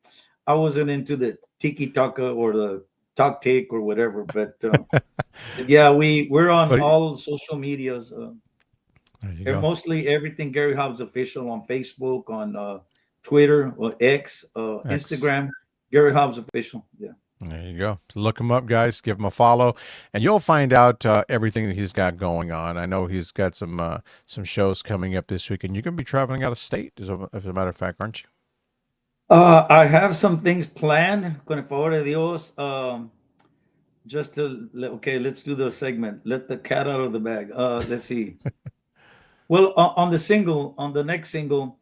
wasn't into the tiki taka or the talk take or whatever, but yeah, we're on But all social medias. there you go. Mostly everything Gary Hobbs official on Facebook, on Twitter or X, X. Instagram. Gary Hobbs official. Yeah. There you go. So look him up, guys. Give him a follow, and you'll find out everything that he's got going on. I know he's got some shows coming up this week, and you're going to be traveling out of state, as a matter of fact, aren't you? I have some things planned. Con el favor de Dios. Just to okay, let's do the segment. Let the cat out of the bag. Let's see. Well, on the next single,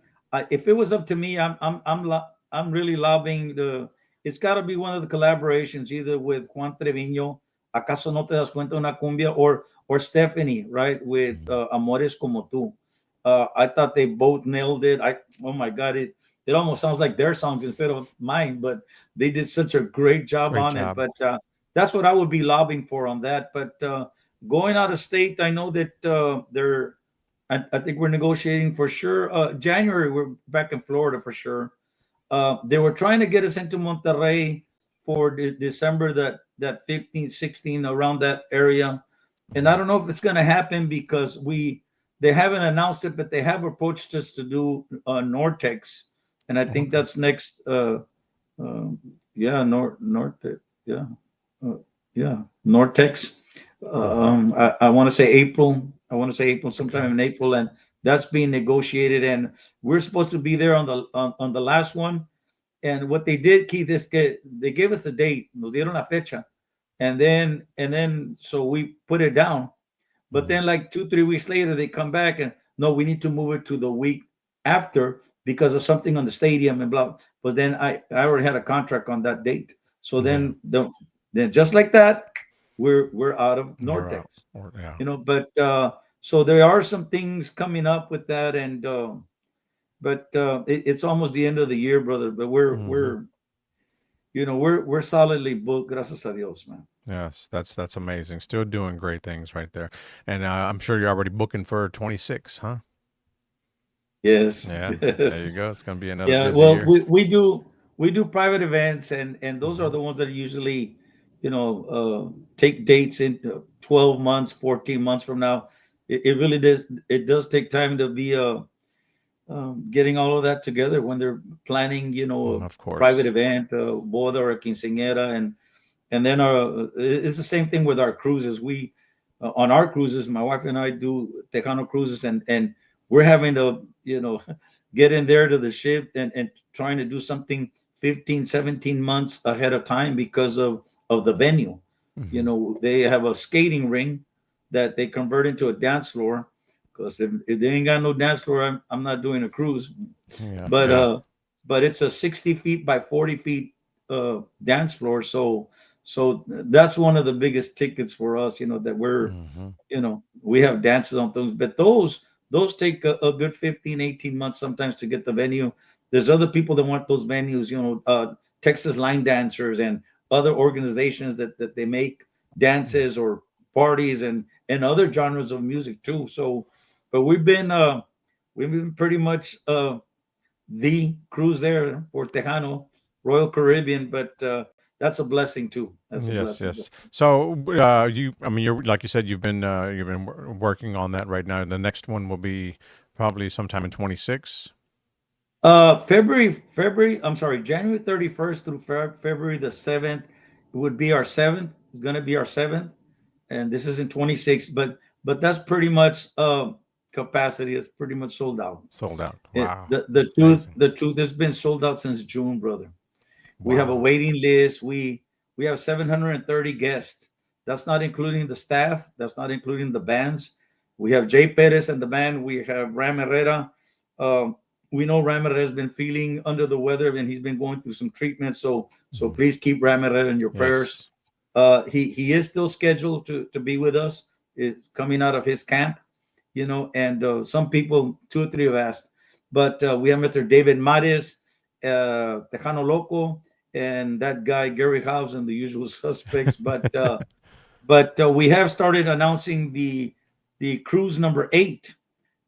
if it was up to me, I'm really loving the. It's got to be one of the collaborations, either with Juan Treviño, "Acaso no te das cuenta una cumbia," or Stephanie, right, with "Amores como tú." I thought they both nailed it. Oh my God, it almost sounds like their songs instead of mine, but they did such a great job Great on it. job. But that's what I would be lobbying for on that. But going out of state, I know that they're I think we're negotiating for sure. January, we're back in Florida for sure. They were trying to get us into Monterrey for December, that 15, 16, around that area. And I don't know if it's going to happen because they haven't announced it, but they have approached us to do Nortex, and I think Okay. that's next. Yeah, Nortex. Yeah, uh, yeah, Nortex. I want to say April. I want to say April, sometime Okay. in April, and that's being negotiated. And we're supposed to be there on the last one. And what they did, Keith, is they gave us a date. Nos dieron la fecha, and then so we put it down. But Mhm. then, like 2, 3 weeks later, they come back and no, we need to move it to the week after because of something on the stadium and blah. But then I already had a contract on that date. So Yeah, then just like that, we're out of you're out. Nortex. Yeah. But so there are some things coming up with that, and but it's almost the end of the year, brother. But Hmm. we're solidly booked, gracias a Dios, man. Yes, that's amazing. Still doing great things right there, and I'm sure you're already booking for 26, huh? Yes, Yeah, there you yes. go. It's going to be another Yeah, busy well, year. we do private events, and those are Hmm. the ones that usually, take dates in 12 months, 14 months from now. It really does take time to be getting all of that together when they're planning, Of a private course. event, a boda or a quinceañera, and then it's the same thing with our cruises. We On our cruises, my wife and I do Tejano cruises, and we're having to get in there to the ship and trying to do something 15, 17 months ahead of time because of the venue. Hmm. They have a skating ring that they convert into a dance floor, because if they ain't got no dance floor, I'm not doing a cruise. Yeah, but yeah. uh but it's a 60 feet by 40 feet dance floor. So that's one of the biggest tickets for us, that Hmm. we have dances on those, but those take a good 15, 18 months sometimes to get the venue. There's other people that want those venues, Texas line dancers and other organizations that they make dances or parties and other genres of music too. So but we've been pretty much the cruise there for Tejano, Royal Caribbean, but that's a blessing too. That's a Yes, blessing. yes. So, I mean, you're like you said, you've been working on that right now. The next one will be probably sometime in 26. I'm sorry, January 31st through February the 7th would be our seventh. It's going to be our seventh, and this is in 26. But that's pretty much capacity. It's pretty much sold out. Sold out. It, Wow. Amazing. the truth has been sold out since June, brother. We have a Wow. waiting list. We have 730 guests. That's not including the staff. That's not including the bands. We have Jay Perez and the band. We have Ram Herrera. Um, we know Ram Herrera has been feeling under the weather and he's been going through some treatment. So Mhm. please keep Ram Herrera in your prayers. Yes. He is still scheduled to be with us. It's coming out of his camp, and some people, two or three have asked. But we have Mr. David Mares, Tejano Loco, and that guy Gary Hobbs and the usual suspects. But we have started announcing the cruise number 8,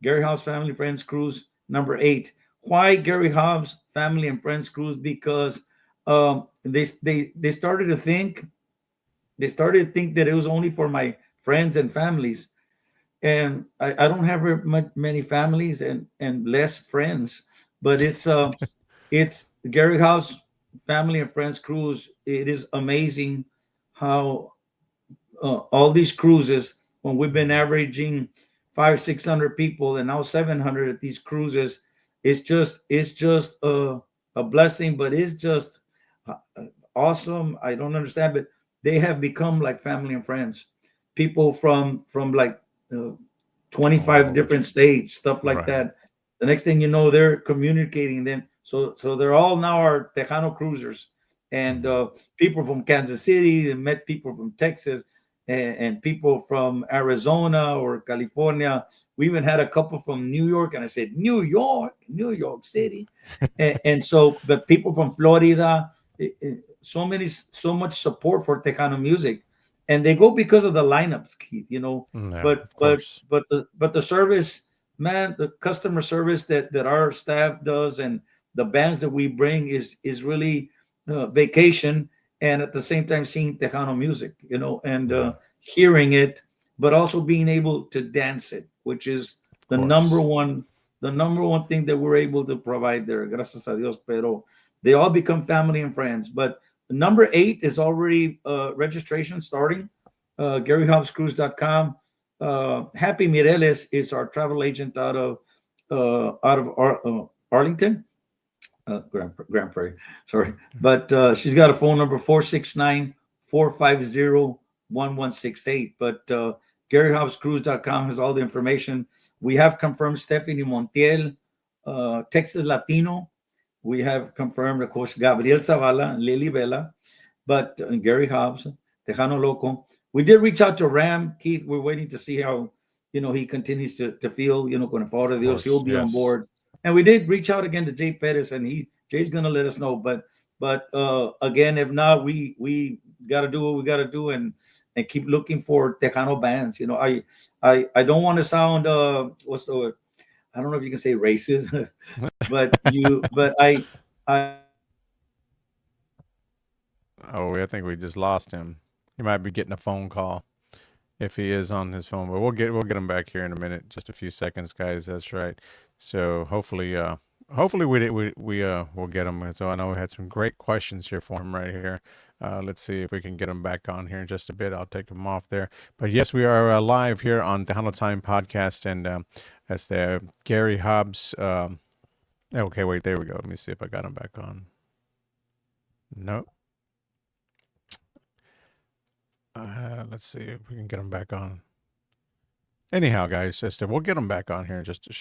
Gary Hobbs Family Friends Cruise number 8. Why Gary Hobbs Family and Friends Cruise? Because they started to think that it was only for my friends and families, and I don't have many families and less friends, but it's Gary House Family and Friends Cruise. It is amazing how all these cruises, when we've been Mhm. averaging 500-600 people and now 700 at these cruises, it's just a blessing, but it's just uh, awesome. I don't understand, but they have become like family and friends. People from like uh, All 25 over. different states, stuff like Right. that. The next thing you know, they're communicating then. So they're all now our Tejano cruisers. And Mhm. people from Kansas City, they met people from Texas and people from Arizona or California. We even had a couple from New York, and I said, New York City. But people from Florida, so much support for Tejano music. And they go because of the lineups, Keith, Yeah, but of but course. but the service, man, the customer service that our staff does and the bands that we bring is really vacation, and at the same time seeing Tejano music, and Yeah, hearing it, but also being able to dance it, which is of the number course. one the number one thing that we're able to provide there. Gracias a Dios. Pero they all become family and friends. But number 8 is already registration starting. GaryHobbsCruise.com. Happy Mireles is our travel agent out of Arlington, Grand Prairie. Sorry, but she's got a phone number 469-450-1168. But GaryHobbsCruise.com has all the information. We have confirmed Stephanie Montiel, Texas Latino. We have confirmed, of course, Gabriel Zavala, Lily Vela, but Gary Hobbs, Tejano Loco. We did reach out to Ram, Keith. We're waiting to see how he continues to feel. Con el favor Of de Dios, he'll course. be on Yes. board. And we did reach out again to Jay Pettis, and Jay's gonna let us know. But again, if not, we got to do what we got to do and keep looking for Tejano bands. I don't want to sound what's the word? I don't know if you can say racist, but I Oh, I think we just lost him. He might be getting a phone call if he is on his phone, but we'll get him back here in a minute. Just a few seconds, guys. That's right. So hopefully we'll get him. So I know we had some great questions here for him right here. Let's see if we can get him back on here in just a bit. I'll take him off there. But yes, we are live here on the Tejano Time podcast, and that's the Gary Hobbs. Okay, wait, there we go. Let me see if I got him back on. No. Let's see if we can get him back on. Anyhow, guys, we'll get him back on here in just a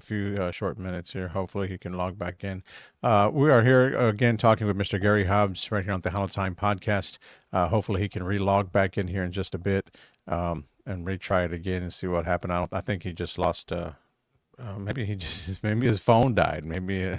few short minutes here. Hopefully, he can log back in. We are here again talking with Mr. Gary Hobbs right here on the Tejano Time podcast. Hopefully, he can relog back in here in just a bit and retry it again and see what happened. I think he just lost. Maybe maybe his phone died. Maybe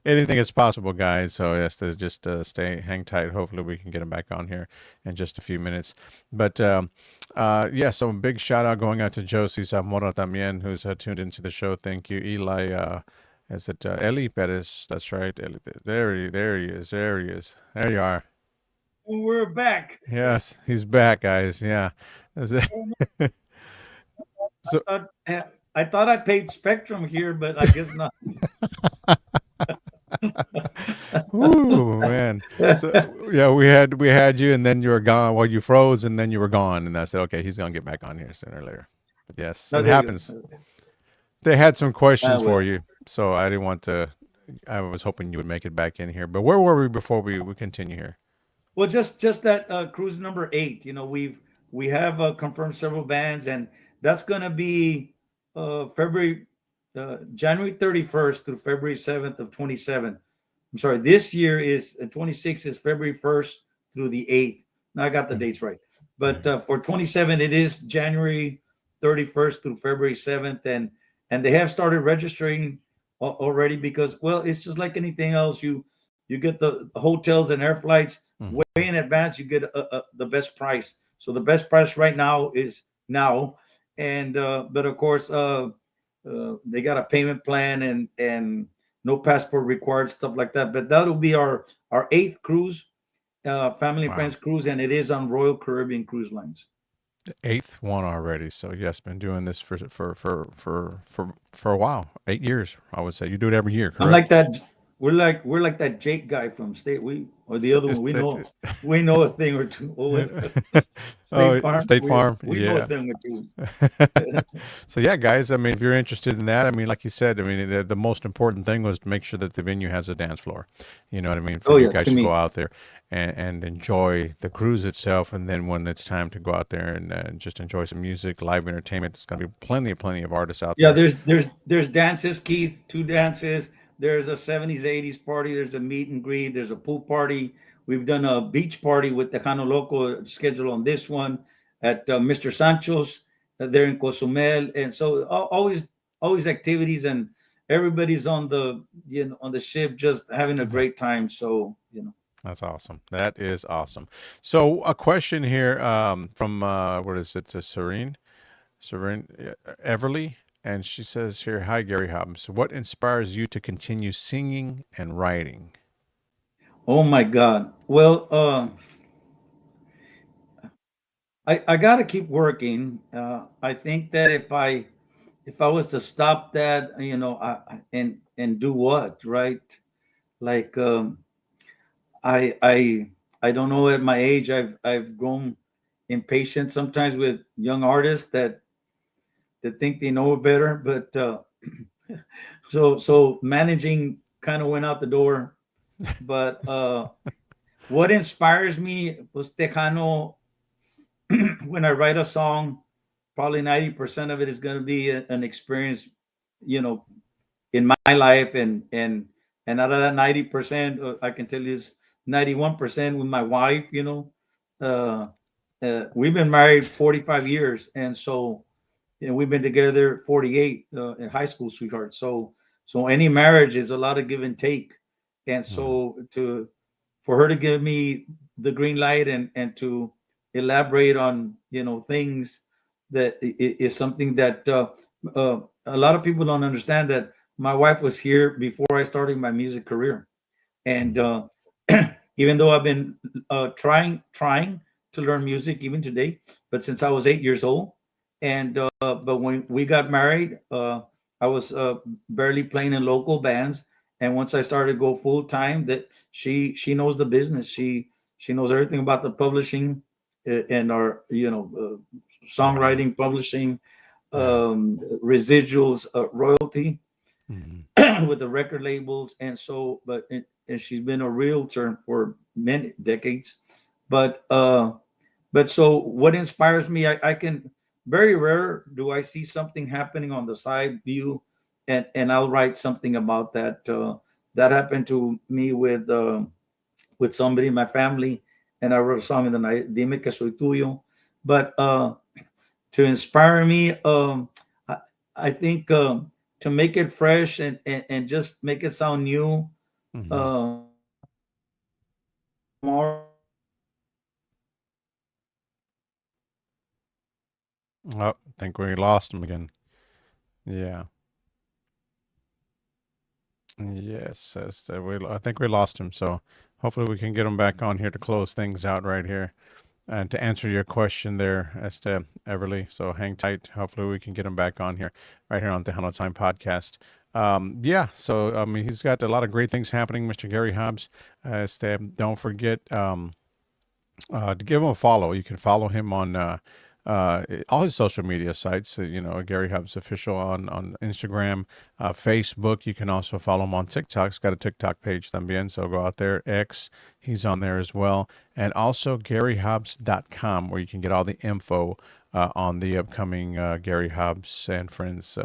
anything is possible, guys. So yes, just hang tight. Hopefully, we can get him back on here in just a few minutes. But yeah, so a big shout out going out to Josie Zamora también, who's tuned into the show. Thank you, Eli. Is it Eli Perez? That's right. Eli, there he is. There he is. There you are. we're back. Yes, he's back, guys. Yeah. Is it- so I thought I paid Spectrum here, but I guess not. Ooh, man. So yeah, we had you, and then you were gone. Well, you froze, and then you were gone, and I said, okay, he's gonna get back on here sooner or later. But yes, No, it there you happens. go. They had some questions Well. for you, so I didn't want to. I was hoping you would make it back in here. But where were we before we continue here? Well, just that cruise number 8. You know, we have confirmed several bands, and that's going to be February, January 31st through February 7th of 27. I'm sorry, this year is 26 is February 1st through the 8th. Now I got the dates right, but for 27 it is January 31st through February 7th, and they have started registering already because, well, it's just like anything else. You get the hotels and air flights Mhm. way in advance. You get the best price. So the best price right now is now, and but of course they got a payment plan and no passport required, stuff like that. But that'll be our 8th cruise, family and Wow, friends cruise, and it is on Royal Caribbean Cruise Lines. the 8th one already. So yes, been doing this for a while, 8 years. I would say you do it every year, Unlike correct? that, we're like that Jake guy from State. Or the other one. We know a thing or two. What was it? State Oh, Farm. State We Farm, we know a yeah. thing or two. So yeah, guys. I mean, if you're interested in that, I mean, like you said, I mean, the most important thing was to make sure that the venue has a dance floor. You know what I mean? For Oh you yeah, guys to to go me. out there and enjoy the cruise itself, and then when it's time to go out there and just enjoy some music, live entertainment, there's going to be plenty of artists out Yeah, there. there's dances, Keith, 2 dances. There's a 70s, 80s party. There's a meet and greet. There's a pool party. We've done a beach party with Tejano Loco scheduled on this one at Mr. Sancho's there in Cozumel. And so always activities, and everybody's on the ship just having a Yeah, great time. So, that's awesome. That is awesome. So a question here from what is it? Serene Everly, and she says here, "Hi Gary Hobbs. What inspires you to continue singing and writing?" oh my God. Well, I got to keep working. I think that if I was to stop that, and do what, right? Like, I don't know. At my age, I've grown impatient sometimes with young artists that think they know better. But so managing kind of went out the door. But what inspires me was Tejano. When I write a song, probably 90% of it is going to be an experience, you know, in my life, and out of that 90%, I can tell you is 91% with my wife. We've been married 45 years, and so, we've been together 48, in high school, sweetheart. So any marriage is a lot of give and take, and Mhm. so to for her to give me the green light and to elaborate on things that is something that a lot of people don't understand that my wife was here before I started my music career, and Mhm. even though I've been trying to learn music even today, but since I was 8 years old, and but when we got married, I was barely playing in local bands, and once I started to go full time, that she knows the business. She knows everything about the publishing and our Wow. songwriting, publishing, Yeah. residuals, royalty Mhm. with the record labels, and so and she's been a realtor for many decades. But so what inspires me, I can very rare do I see something happening on the side view, and I'll write something about that. That happened to me with somebody in my family, and I wrote a song in the night, Dime que soy tuyo. But to inspire me, I, I think to make it fresh and just make it sound new. Mhm. Uh, Oh, I think we lost him again. Yeah. Yes. I think we lost him. So hopefully we can get him back on here to close things out right here and to answer your question there as to Everly. So hang tight. Hopefully we can get him back on here right here on the Hello Time podcast. Yeah. So I mean, he's got a lot of great things happening, Mr. Gary Hobbs. Don't forget. To give him a follow. You can follow him on all his social media sites. Gary Hubbs official on Instagram, Facebook. You can also follow him on TikTok. He's got a TikTok page también. So go out there. X, he's on there as well. And also GaryHobbs.com, where you can get all the info on the upcoming Gary Hobbs and Friends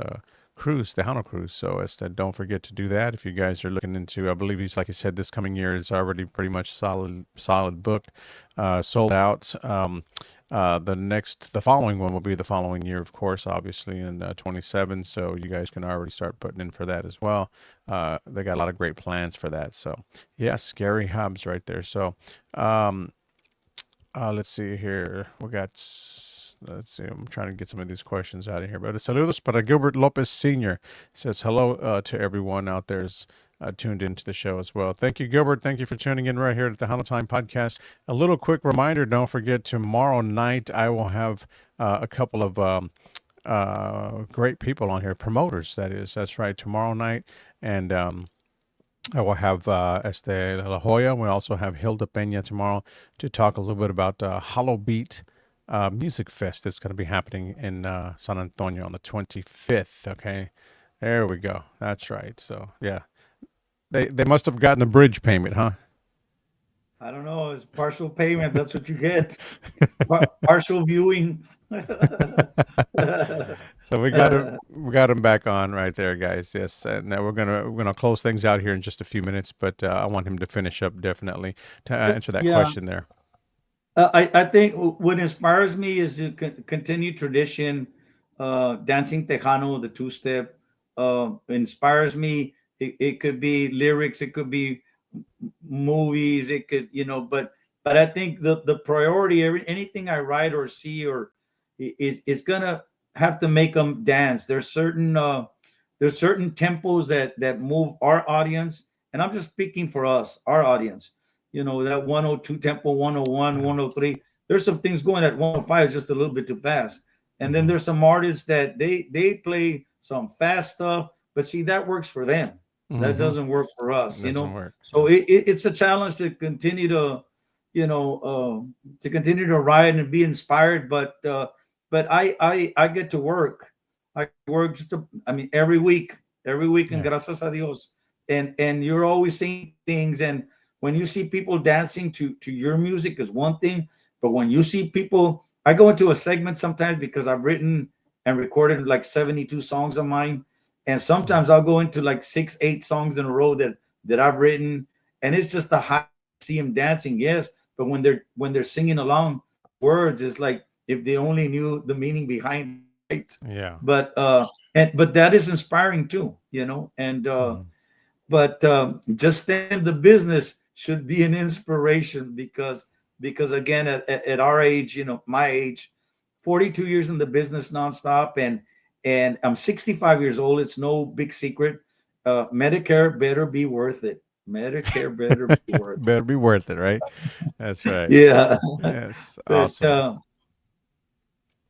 cruise, the Tejano cruise. So don't forget to do that if you guys are looking into. I believe he's, like he said, this coming year is already pretty much solid booked, sold out. The following one will be the following year, of course, obviously in 27. So you guys can already start putting in for that as well. They got a lot of great plans for that. So yes, Gary Hobbs right there. So um, let's see here. Let's see. I'm trying to get some of these questions out of here. But saludos para Gilbert Lopez Sr. Says hello to everyone out there is tuned into the show as well. Thank you, Gilbert. Thank you for tuning in right here at the Hello Time Podcast. A little quick reminder, don't forget tomorrow night I will have a couple of great people on here, promoters, that is. That's right, tomorrow night. And I will have La Jolla. We also have Hilda Peña tomorrow to talk a little bit about Hollow Beat Music Fest that's going to be happening in San Antonio on the 25th. Okay, there we go. That's right. So yeah, they must have gotten the bridge payment, huh? I don't know. It's partial payment. That's what you get. Partial viewing. So we got him back on right there, guys. Yes, and now we're gonna close things out here in just a few minutes, but I want him to finish up definitely to answer that Yeah, question there. I think what inspires me is to continue tradition, dancing Tejano, the two step, inspires me. It could be lyrics, it could be movies, it could, but I think the priority, anything I write or see or is gonna have to make them dance. There's certain tempos that move our audience, and I'm just speaking for us, our audience. That 102 tempo, 101, Yeah. 103. There's some things going at 105 just a little bit too fast. And then Hmm. there's some artists that they play some fast stuff, but see that works for them. That Hmm. doesn't work for us, Doesn't work. So it's a challenge to continue to continue to ride and be inspired. But I get to work. I work I mean, every week, and Yeah. gracias a Dios. And you're always seeing things, and when you see people dancing to your music is one thing, but when you see people, I go into a segment sometimes because I've written and recorded like 72 songs of mine, and Mhm. sometimes I'll go into like 6, 8 songs in a row that I've written, and it's just a high to see them dancing, yes, but when they're singing along, words is like if they only knew the meaning behind it, right? Yeah. But that is inspiring too, and Mhm. but just staying in the business should be an inspiration because again at our age, my age, 42 years in the business nonstop, and I'm 65 years old. It's no big secret. Medicare better be worth it. Medicare better be worth Better be worth it, right? That's it. right. Yeah. Yes, But awesome.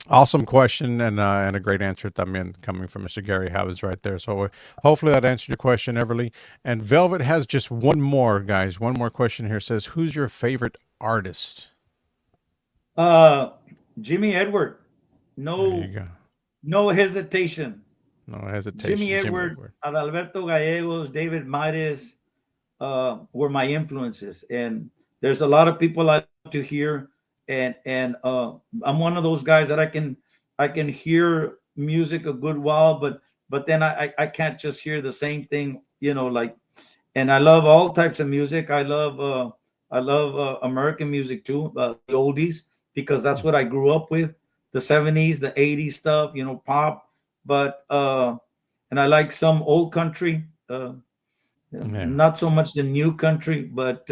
Awesome question and a great answer también coming from Mr. Gary Hobbs right there. So hopefully that answered your question, Everly. And Velvet has just one more, guys. One more question here. Says, who's your favorite artist? Jimmy Edward, There you no go. no hesitation. No Jimmy hesitation, Jimmy Edward, Edward. Adalberto Gallegos, David Mares were my influences, and there's a lot of people I like to hear, and I'm one of those guys that I can hear music a good while, but then I can't just hear the same thing, like. And I love all types of music. I love American music too, the oldies, because that's what I grew up with, the 70s, the 80s stuff, pop. But and I like some old country, Yeah. not so much the new country, but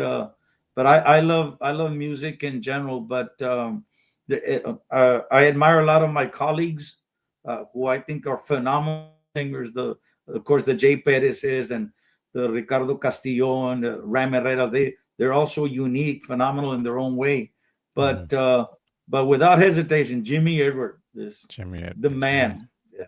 I love music in general. But I admire a lot of my colleagues, who I think are phenomenal singers. Of course, the Jay Perez's and the Ricardo Castillo and the Ram Herreras. They're also unique, phenomenal in their own way. Mhm. But without hesitation, Jimmy Edward is Jimmy the Edward. Yeah. man. Yeah,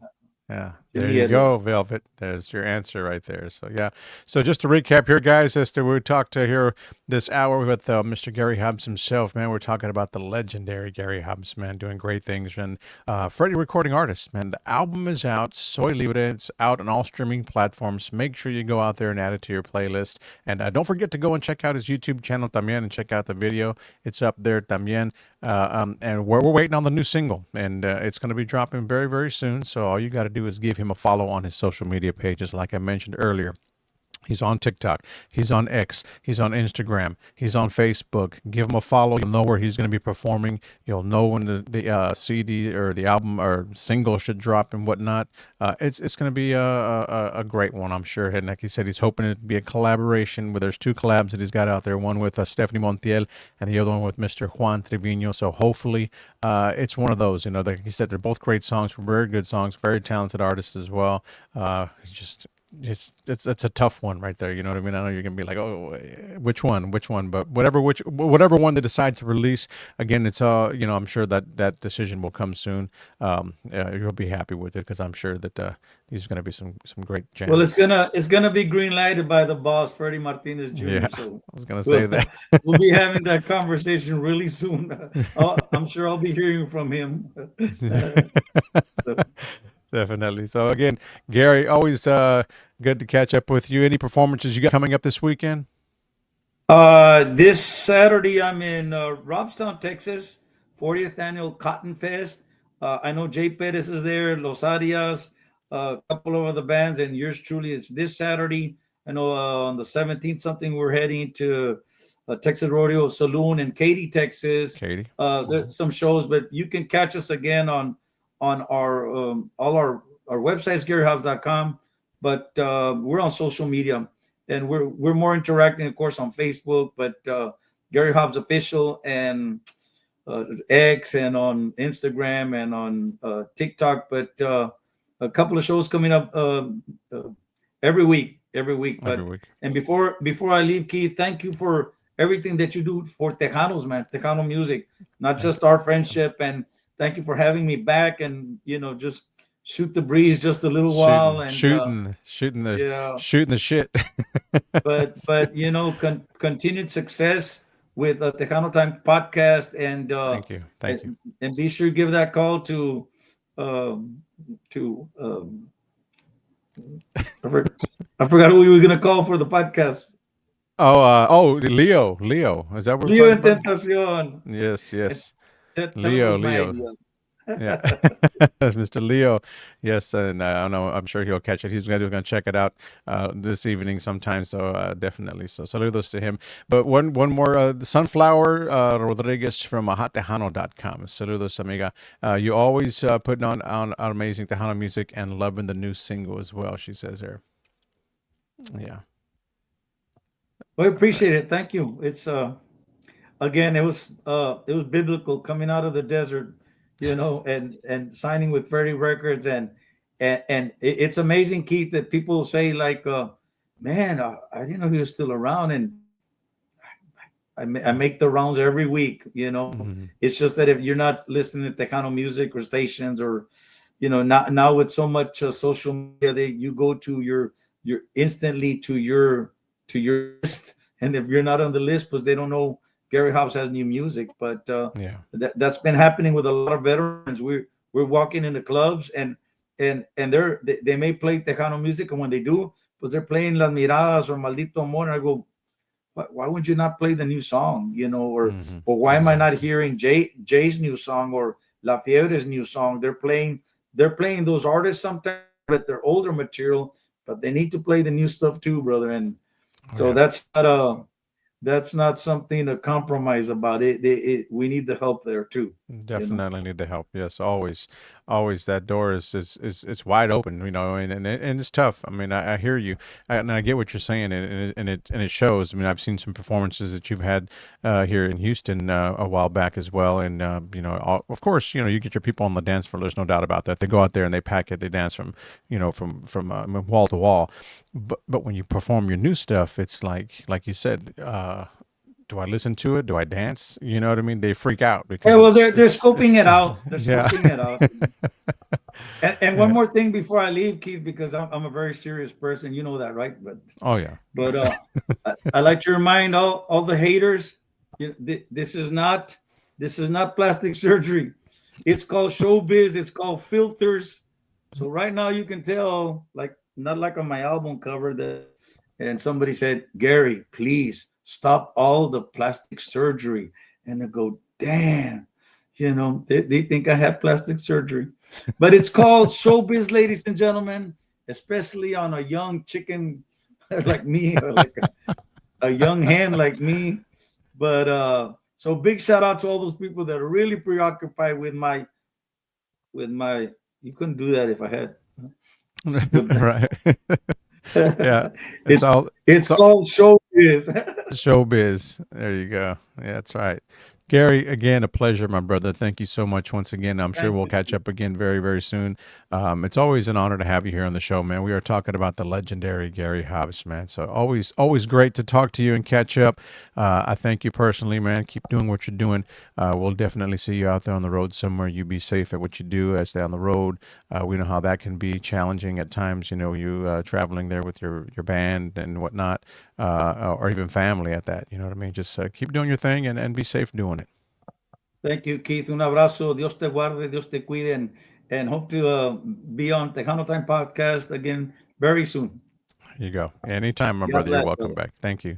Yeah, there Jimmy you Edward. go, Velvet. There's your answer right there. So yeah. So just to recap here, guys, as to we talked to here this hour with Mr. Gary Hobbs himself, man. We're talking about the legendary Gary Hobbs, man, doing great things, and Freddie recording artist, man. The album is out, Soy Libre. It's out on all streaming platforms. Make sure you go out there and add it to your playlist, and don't forget to go and check out his YouTube channel también and check out the video. It's up there también. And we're waiting on the new single, and it's going to be dropping very, very soon. So all you got to do is give him a follow on his social media pages, like I mentioned earlier. He's on TikTok. He's on X. He's on Instagram. He's on Facebook. Give him a follow. You'll know where he's going to be performing. You'll know when the CD or the album or single should drop and whatnot. It's going to be a great one, I'm sure. And like he said, he's hoping it to be a collaboration. Where there's two collabs that he's got out there. One with Stephanie Montiel and the other one with Mr. Juan Trevino. So hopefully it's one of those. Like he said, they're both great songs, very good songs, very talented artists as well. It's just it's a tough one right there. You know what I mean? I know you're gonna be like, oh, which one? But whatever one they decide to release, again, it's I'm sure that decision will come soon. You'll be happy with it because I'm sure that these are gonna be some great jams. Well, it's gonna be green lighted by the boss, Freddie Martinez Jr. Yeah, So I was gonna say that. we'll be having that conversation really soon. I'm sure I'll be hearing from him. So, Definitely. So again, Gary, always good to catch up with you. Any performances you got coming up this weekend? this Saturday, I'm in Robstown, Texas, 40th annual Cotton Fest. I know Jay Perez is there, Los Arias, a couple of other bands, and yours truly. It's this Saturday. I know on the 17th, something we're heading to Texas Rodeo Saloon in Katy, Texas. Katie. There's some shows, but you can catch us again on our all our websites, GaryHobbs.com. But we're on social media, and we're more interacting, of course, on Facebook. But Gary Hobbs Official and X, and on Instagram, and on TikTok. But a couple of shows coming up every week. Every But week. and before I leave, Keith, thank you for everything that you do for Tejanos, man. Tejano music, not just our friendship. And thank you for having me back, and just shoot the breeze just a little while. And Shooting the yeah, shooting the shit. but continued success with Tejano Time podcast, and Thank you. and be sure to give that call to um, I forgot who we were gonna call for the podcast. Leo. Is that what we're Leo en talking about? Tentacion. Yes. Tell him Leo, it was my Leo. idea. Yeah, Mr. Leo. Yes, and I don't know. I'm sure he'll catch it. He's going to check it out this evening sometime. So definitely. So saludos to him. But one more. The Sunflower Rodriguez from hottejano.com. Saludos, amiga. You always putting on amazing Tejano music and loving the new single as well. She says there. Yeah. Well, I appreciate it. Thank you. It's again, it was biblical coming out of the desert, and signing with Freddie Records, and and it's amazing, Keith, that people say like, "Man, I didn't know he was still around," and I make the rounds every week. Mhm. It's just that if you're not listening to Tejano music or stations, or now with so much social media, you go to your instantly to your list, and if you're not on the list, because they don't know Gary Hobbs has new music. But Yeah. that's been happening with a lot of veterans. We're walking into clubs, and they may play Tejano music, and when they do, pues they're playing Las Miradas or Maldito Amor, and I go, why would you not play the new song? Mhm. Or why am I not Exactly. hearing Jay's new song or La Fiebre's new song? They're playing those artists sometimes at their older material, but they need to play the new stuff too, brother. And Oh, so yeah. that's not something to compromise about. We need the help there too. You know. Definitely need the help. Yes, always, always. That door is it's wide open, and it's tough. I mean, I hear you, and I get what you're saying, and it shows. I mean, I've seen some performances that you've had here in Houston a while back as well, and of course, you get your people on the dance floor. There's no doubt about that. They go out there and they pack it. They dance from wall to wall, but when you perform your new stuff, it's like you said. Do I listen to it? Do I dance? You know what I mean? They freak out Yeah, because well, it's they're it's scoping it's it out. They're yeah. scoping it out. And one Yeah. more thing before I leave, Keith, because I'm a very serious person. You know that, right? But Oh yeah. but I like to remind all the haters, this is not plastic surgery. It's called showbiz. It's called filters. So right now you can tell, like not like on my album cover that, and somebody said, Gary, please stop all the plastic surgery. And I go, damn, they think I had plastic surgery. But it's called showbiz, ladies and gentlemen, especially on a young chicken like me, or like a young hen like me. But so big shout out to all those people that are really preoccupied with my you couldn't do that if I had with Right. Yeah. It's it's all it's it's all called showbiz. showbiz. There you go. Yeah, that's right. Gary, again, a pleasure, my brother. Thank you so much once again. I'm sure Thank we'll you. catch up again very, very soon. It's always an honor to have you here on the show, man. We are talking about the legendary Gary Hobbs, man. So always great to talk to you and catch up. I thank you personally, man. Keep doing what you're doing. We'll definitely see you out there on the road somewhere. You be safe at what you do. Stay on the road. We know how that can be challenging at times. You traveling there with your band and whatnot, or even family at that. You know what I mean? Just keep doing your thing and be safe doing it. Thank you, Keith. Un abrazo. Dios te guarde. Dios te cuide. And hope to be on Tejano Time podcast again very soon. Here you go. Anytime, my God brother. You're bless, welcome brother. back. Thank you.